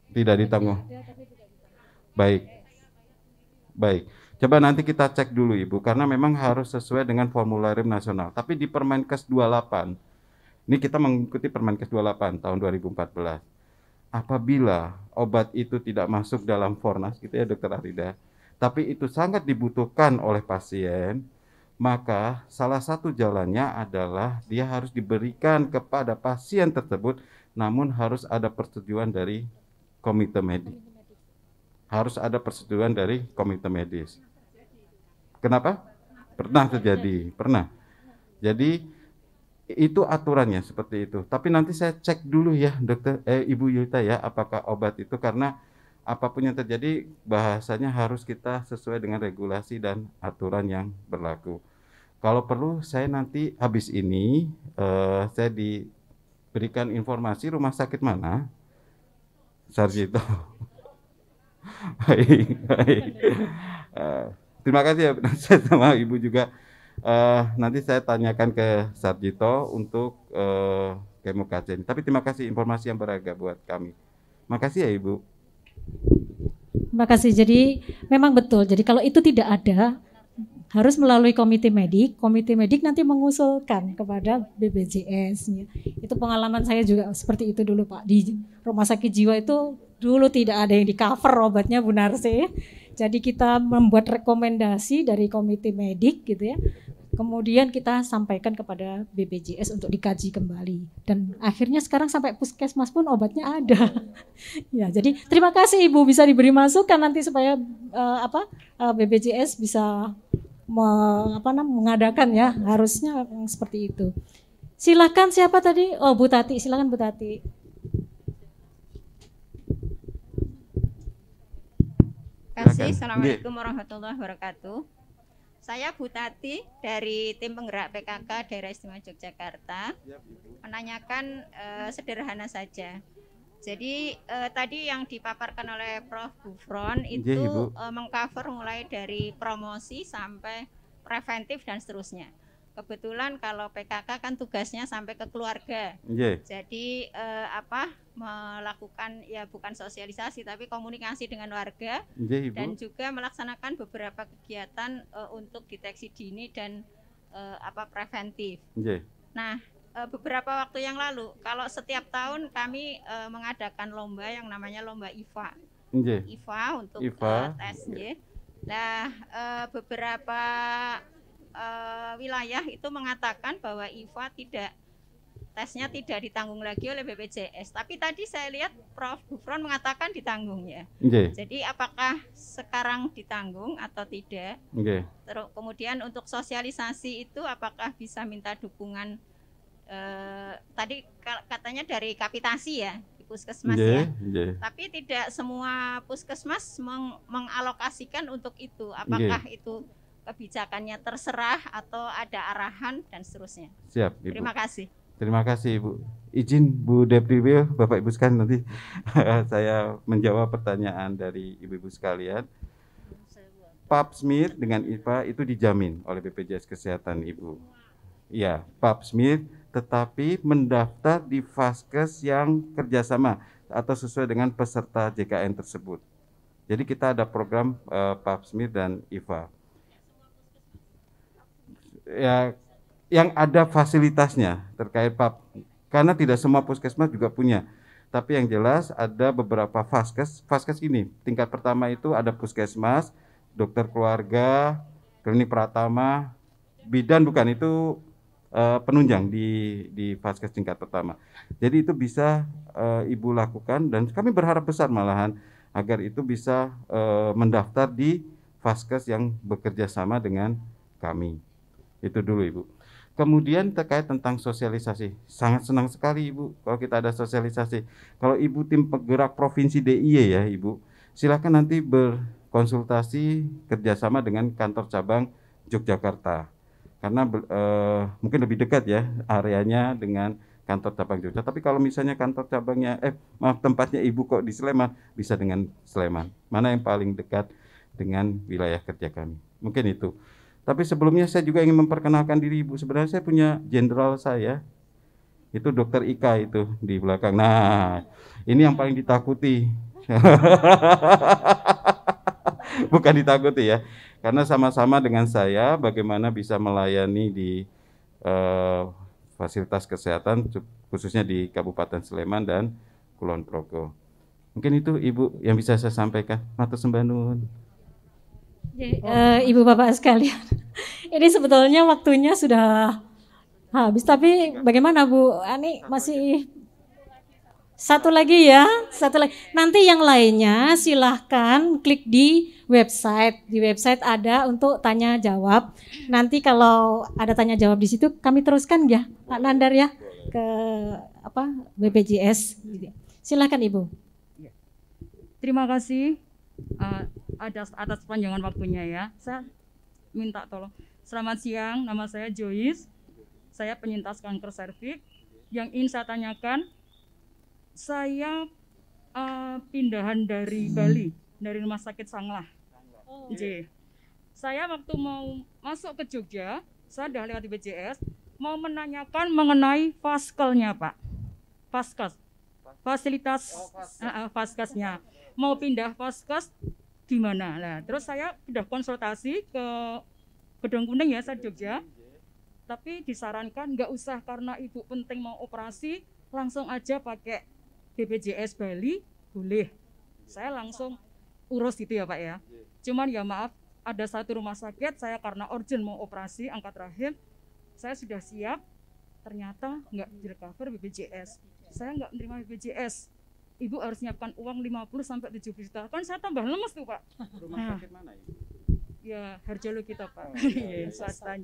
Tidak ditanggung. Baik. Baik. Coba nanti kita cek dulu Ibu, karena memang harus sesuai dengan Formularium Nasional. Tapi di Permenkes 28, ini kita mengikuti Permenkes 28 tahun 2014. Apabila obat itu tidak masuk dalam Fornas, gitu ya Dokter Arida, tapi itu sangat dibutuhkan oleh pasien, maka salah satu jalannya adalah dia harus diberikan kepada pasien tersebut, namun harus ada persetujuan dari komite medik. Harus ada persetujuan dari komite medis. Kenapa? Pernah terjadi, pernah. Jadi itu aturannya seperti itu. Tapi nanti saya cek dulu ya, Ibu Yulta ya, apakah obat itu, karena apapun yang terjadi bahasanya harus kita sesuai dengan regulasi dan aturan yang berlaku. Kalau perlu saya nanti habis ini saya diberikan informasi rumah sakit mana. Sarjito. Baik, baik. Terima kasih ya, saya sama Ibu juga. Nanti saya tanyakan ke Sarjito untuk kemo KC ini. Tapi terima kasih informasi yang berharga buat kami. Makasih ya Ibu. Terima kasih. Jadi memang betul. Jadi kalau itu tidak ada, harus melalui komite medik. Komite medik nanti mengusulkan kepada BPJS. Itu pengalaman saya juga seperti itu dulu Pak. Di rumah sakit jiwa itu dulu tidak ada yang di cover obatnya Bu Narse. Jadi kita membuat rekomendasi dari komite medik gitu ya. Kemudian kita sampaikan kepada BPJS untuk dikaji kembali. Dan akhirnya sekarang sampai puskesmas pun obatnya ada. Ya, jadi terima kasih Ibu bisa diberi masukan nanti supaya BPJS bisa mengadakan ya, harusnya seperti itu. Silakan siapa tadi? Oh Bu Tati, silakan Bu Tati. Terima kasih. Assalamualaikum warahmatullahi wabarakatuh. Saya Bu Tati dari tim penggerak PKK Daerah Istimewa Yogyakarta. Menanyakan sederhana saja. Jadi tadi yang dipaparkan oleh Prof. Gufron itu mengcover mulai dari promosi sampai preventif dan seterusnya. Kebetulan kalau PKK kan tugasnya sampai ke keluarga. Jadi melakukan ya bukan sosialisasi tapi komunikasi dengan warga dan juga melaksanakan beberapa kegiatan untuk deteksi dini dan preventif. Nah, beberapa waktu yang lalu kalau setiap tahun kami mengadakan lomba yang namanya lomba IFA. IFA untuk tes. Nah, beberapa wilayah itu mengatakan bahwa IFA tesnya tidak ditanggung lagi oleh BPJS. Tapi tadi saya lihat Prof. Gufron mengatakan ditanggung ya. Jadi apakah sekarang ditanggung atau tidak? Terus kemudian untuk sosialisasi itu apakah bisa minta dukungan? Tadi katanya dari kapitasi ya di puskesmas ya. Tapi tidak semua puskesmas mengalokasikan untuk itu. Apakah itu kebijakannya terserah atau ada arahan dan seterusnya. Siap, Ibu. Terima kasih. Terima kasih, Ibu. Izin Bu Depriwil, Bapak Ibu sekalian, nanti saya menjawab pertanyaan dari Ibu-ibu sekalian. Pap smear dengan IFA itu dijamin oleh BPJS Kesehatan, Ibu. Ya, pap smear tetapi mendaftar di Vaskes yang kerjasama atau sesuai dengan peserta JKN tersebut. Jadi kita ada program pap smear dan IFA. Ya, yang ada fasilitasnya terkait PAP, karena tidak semua puskesmas juga punya. Tapi yang jelas ada beberapa Vaskes ini. Tingkat pertama itu ada puskesmas, dokter keluarga, klinik pratama, bidan bukan itu penunjang di Vaskes tingkat pertama. Jadi itu bisa Ibu lakukan dan kami berharap besar malahan agar itu bisa mendaftar di Vaskes yang bekerja sama dengan kami. Itu dulu, Ibu. Kemudian terkait tentang sosialisasi, sangat senang sekali Ibu kalau kita ada sosialisasi. Kalau Ibu tim penggerak Provinsi DIY ya Ibu, silakan nanti berkonsultasi kerjasama dengan kantor cabang Yogyakarta. Karena mungkin lebih dekat ya areanya dengan kantor cabang Jogja. Tapi kalau misalnya kantor cabangnya, tempatnya Ibu kok di Sleman, bisa dengan Sleman. Mana yang paling dekat dengan wilayah kerja kami. Mungkin itu. Tapi sebelumnya saya juga ingin memperkenalkan diri Ibu. Sebenarnya saya punya jenderal saya, itu Dokter Ika itu di belakang. Nah, ini yang paling ditakuti. Bukan ditakuti ya, karena sama-sama dengan saya bagaimana bisa melayani di fasilitas kesehatan, khususnya di Kabupaten Sleman dan Kulon Progo. Mungkin itu Ibu yang bisa saya sampaikan. Matur sembah nuwun. Ibu bapak sekalian, ini sebetulnya waktunya sudah habis, tapi bagaimana Bu? Ini masih satu lagi ya, satu lagi. Nanti yang lainnya silahkan klik di website. Di website ada untuk tanya jawab. Nanti kalau ada tanya jawab di situ kami teruskan ya, Pak Nandar ya ke BPJS. Silahkan Ibu. Terima kasih. Atas panjangan waktunya ya. Saya minta tolong. Selamat siang, nama saya Joyce. Saya penyintas kanker serviks. Yang ingin saya tanyakan, saya pindahan dari Bali, dari Rumah Sakit Sanglah. Saya waktu mau masuk ke Jogja, saya sudah lewat BPJS, mau menanyakan mengenai Vaskelnya Pak. Vaskes, fasilitas Vaskesnya. Mau pindah Vaskes gimana? Nah, terus saya sudah konsultasi ke Gedung Kuning ya, saya Jogja. Tapi disarankan nggak usah karena ibu penting mau operasi, langsung aja pakai BPJS Bali, boleh. Saya langsung urus gitu ya Pak ya. Cuman ya maaf, ada satu rumah sakit, saya karena urgent mau operasi angkat rahim, saya sudah siap, ternyata nggak di-recover BPJS. Saya nggak menerima BPJS. Ibu harus nyiapkan uang 50-70 juta. Kan saya tambah lemes tuh Pak. Rumah sakit mana Ibu? Ya Harjalo kita Pak. Swasta.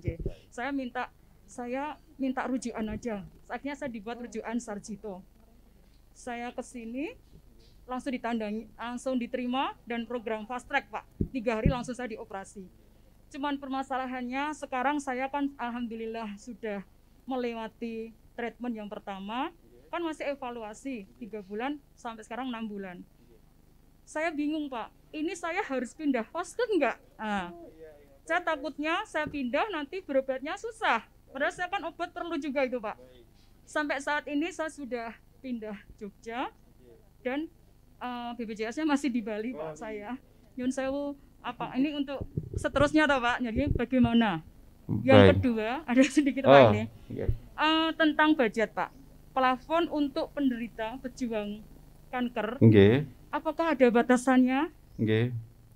Saya minta rujukan aja. Akhirnya saya dibuat rujukan Sarjito. Saya ke sini langsung ditandangi, langsung diterima dan program fast track Pak. 3 hari langsung saya dioperasi. Cuman permasalahannya sekarang saya kan alhamdulillah sudah melewati treatment yang pertama, kan masih evaluasi 3 bulan sampai sekarang 6 bulan. Saya bingung Pak, ini saya harus pindah vaskes enggak? Nah, saya takutnya saya pindah nanti berobatnya susah. Padahal saya kan obat perlu juga itu Pak. Sampai saat ini saya sudah pindah Jogja dan BPJS-nya masih di Bali Pak saya. Nyun sewu apa ini untuk seterusnya toh Pak. Jadi bagaimana? Yang kedua ada sedikit Pak ini. Tentang budget Pak. Plafon untuk penderita pejuang kanker. Apakah ada batasannya?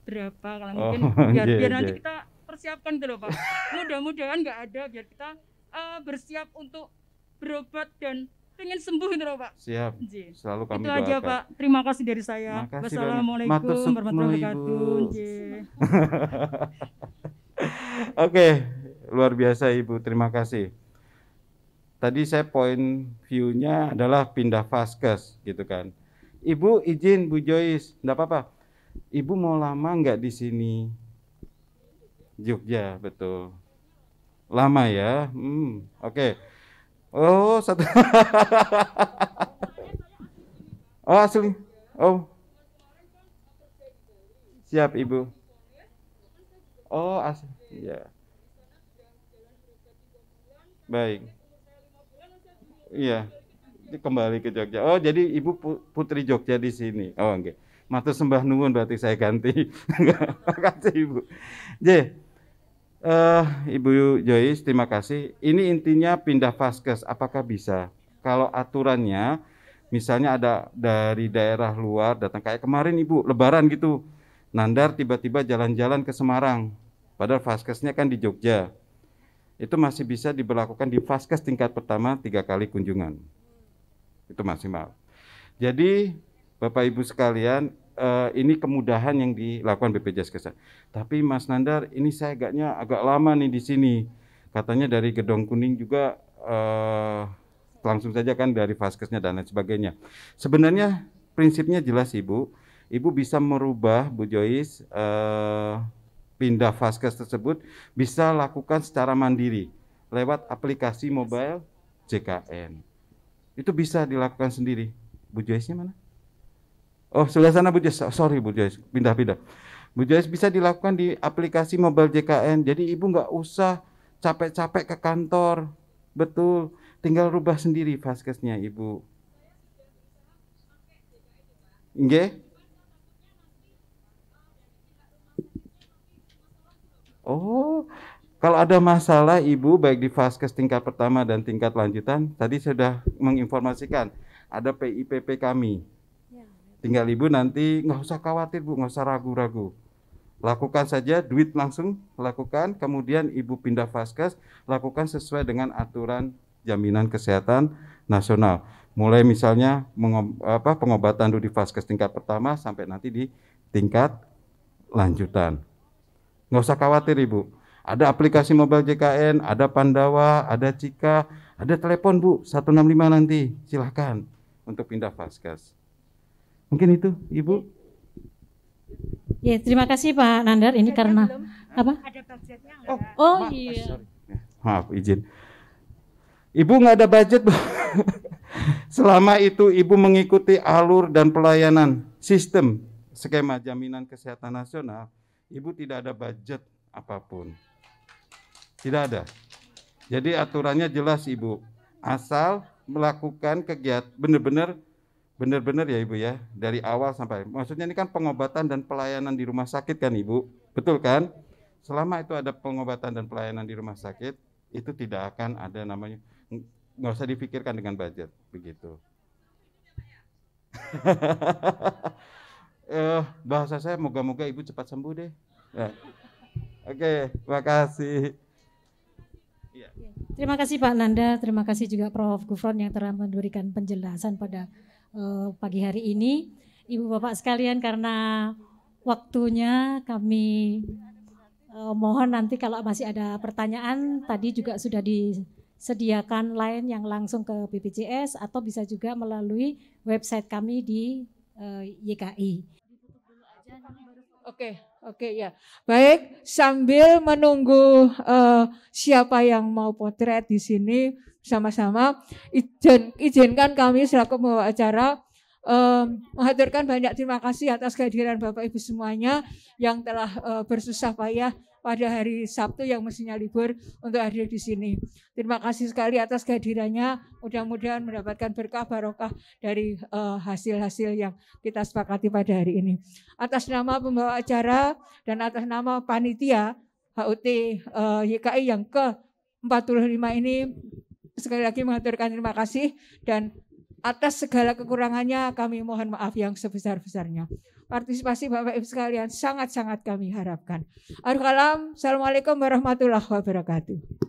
Berapa kalau mungkin biar nanti kita persiapkan gitu loh Pak. Mudah-mudahan nggak ada biar kita bersiap untuk berobat dan pengen sembuh gitu loh Pak. Siap. Selalu kami itu doakan. aja Pak. Terima kasih dari saya. Wassalamualaikum warahmatullahi wabarakatuh. Oke, luar biasa Ibu. Terima kasih. Tadi saya point view-nya adalah pindah vaskes gitu kan. Ibu izin Bu Joyce, enggak apa-apa. Ibu mau lama nggak di sini? Jogja, betul. Lama ya? Oke. Oh, satu. Oh, asli. Oh. Siap, Ibu. Oh, asli. Ya. Baik. Iya. Kembali ke Jogja. Oh, jadi Ibu putri Jogja di sini. Oh, oke. Matur sembah nuwun berarti saya ganti. Makasih Ibu. Ibu Joyce, terima kasih. Ini intinya pindah vaskes, apakah bisa? Kalau aturannya, misalnya ada dari daerah luar datang kayak kemarin Ibu, Lebaran gitu, Nandar tiba-tiba jalan-jalan ke Semarang, padahal vaskesnya kan di Jogja. Itu masih bisa diberlakukan di vaskes tingkat pertama 3 kali kunjungan. Itu maksimal. Jadi Bapak Ibu sekalian, ini kemudahan yang dilakukan BPJS Kesehatan. Tapi Mas Nandar, ini saya agak lama nih di sini. Katanya dari Gedong Kuning juga langsung saja kan dari vaskesnya dan lain sebagainya. Sebenarnya prinsipnya jelas Ibu. Ibu bisa merubah Bu Joyce pindah vaskes tersebut bisa lakukan secara mandiri lewat aplikasi mobile JKN. Itu bisa dilakukan sendiri. Bu Joyce-nya mana? Oh, sebelah sana Bu Joyce. Sorry Bu Joyce, pindah-pindah. Bu Joyce bisa dilakukan di aplikasi mobile JKN. Jadi Ibu nggak usah capek-capek ke kantor. Betul, tinggal rubah sendiri vaskesnya Ibu. Nggih? Oh, kalau ada masalah Ibu baik di vaskes tingkat pertama dan tingkat lanjutan, tadi sudah menginformasikan ada PIPP kami. Tinggal Ibu nanti nggak usah khawatir Bu, nggak usah ragu-ragu. Lakukan saja, duit langsung lakukan, kemudian Ibu pindah vaskes, lakukan sesuai dengan aturan jaminan kesehatan nasional. Mulai misalnya pengobatan dulu di vaskes tingkat pertama sampai nanti di tingkat lanjutan. Nggak usah khawatir Ibu. Ada aplikasi mobile JKN, ada Pandawa, ada Cika, ada telepon Bu, 165 nanti, silahkan untuk pindah vaskes. Mungkin itu, Ibu. Ya, terima kasih Pak Nandar. Ini karena apa? Ada budgetnya enggak? Oh iya. Maaf, izin. Ibu nggak ada budget, Bu. Selama itu Ibu mengikuti alur dan pelayanan sistem skema jaminan kesehatan nasional, Ibu tidak ada budget apapun. Tidak ada. Jadi aturannya jelas Ibu. Asal melakukan kegiatan benar-benar ya Ibu ya, dari awal sampai, maksudnya ini kan pengobatan dan pelayanan di rumah sakit kan Ibu, betul kan? Selama itu ada pengobatan dan pelayanan di rumah sakit, itu tidak akan ada namanya, nggak usah dipikirkan dengan budget, begitu. Bahasa saya moga-moga Ibu cepat sembuh deh. Ya. Oke, makasih. Terima kasih Pak Nanda, terima kasih juga Prof. Gufron yang telah memberikan penjelasan pada pagi hari ini. Ibu Bapak sekalian, karena waktunya kami mohon nanti kalau masih ada pertanyaan, tadi juga sudah disediakan line yang langsung ke BPJS atau bisa juga melalui website kami di YKI. Oke. Oke ya, baik. Sambil menunggu siapa yang mau potret di sini sama-sama, izinkan kami selaku pembawa acara mengaturkan banyak terima kasih atas kehadiran Bapak Ibu semuanya yang telah bersusah payah pada hari Sabtu yang mestinya libur untuk hadir di sini. Terima kasih sekali atas kehadirannya. Mudah-mudahan mendapatkan berkah barokah dari hasil-hasil yang kita sepakati pada hari ini. Atas nama pembawa acara dan atas nama panitia HUT YKI yang ke-45 ini sekali lagi mengaturkan terima kasih, dan atas segala kekurangannya kami mohon maaf yang sebesar-besarnya. Partisipasi Bapak Ibu sekalian sangat-sangat kami harapkan. Assalamualaikum warahmatullahi wabarakatuh.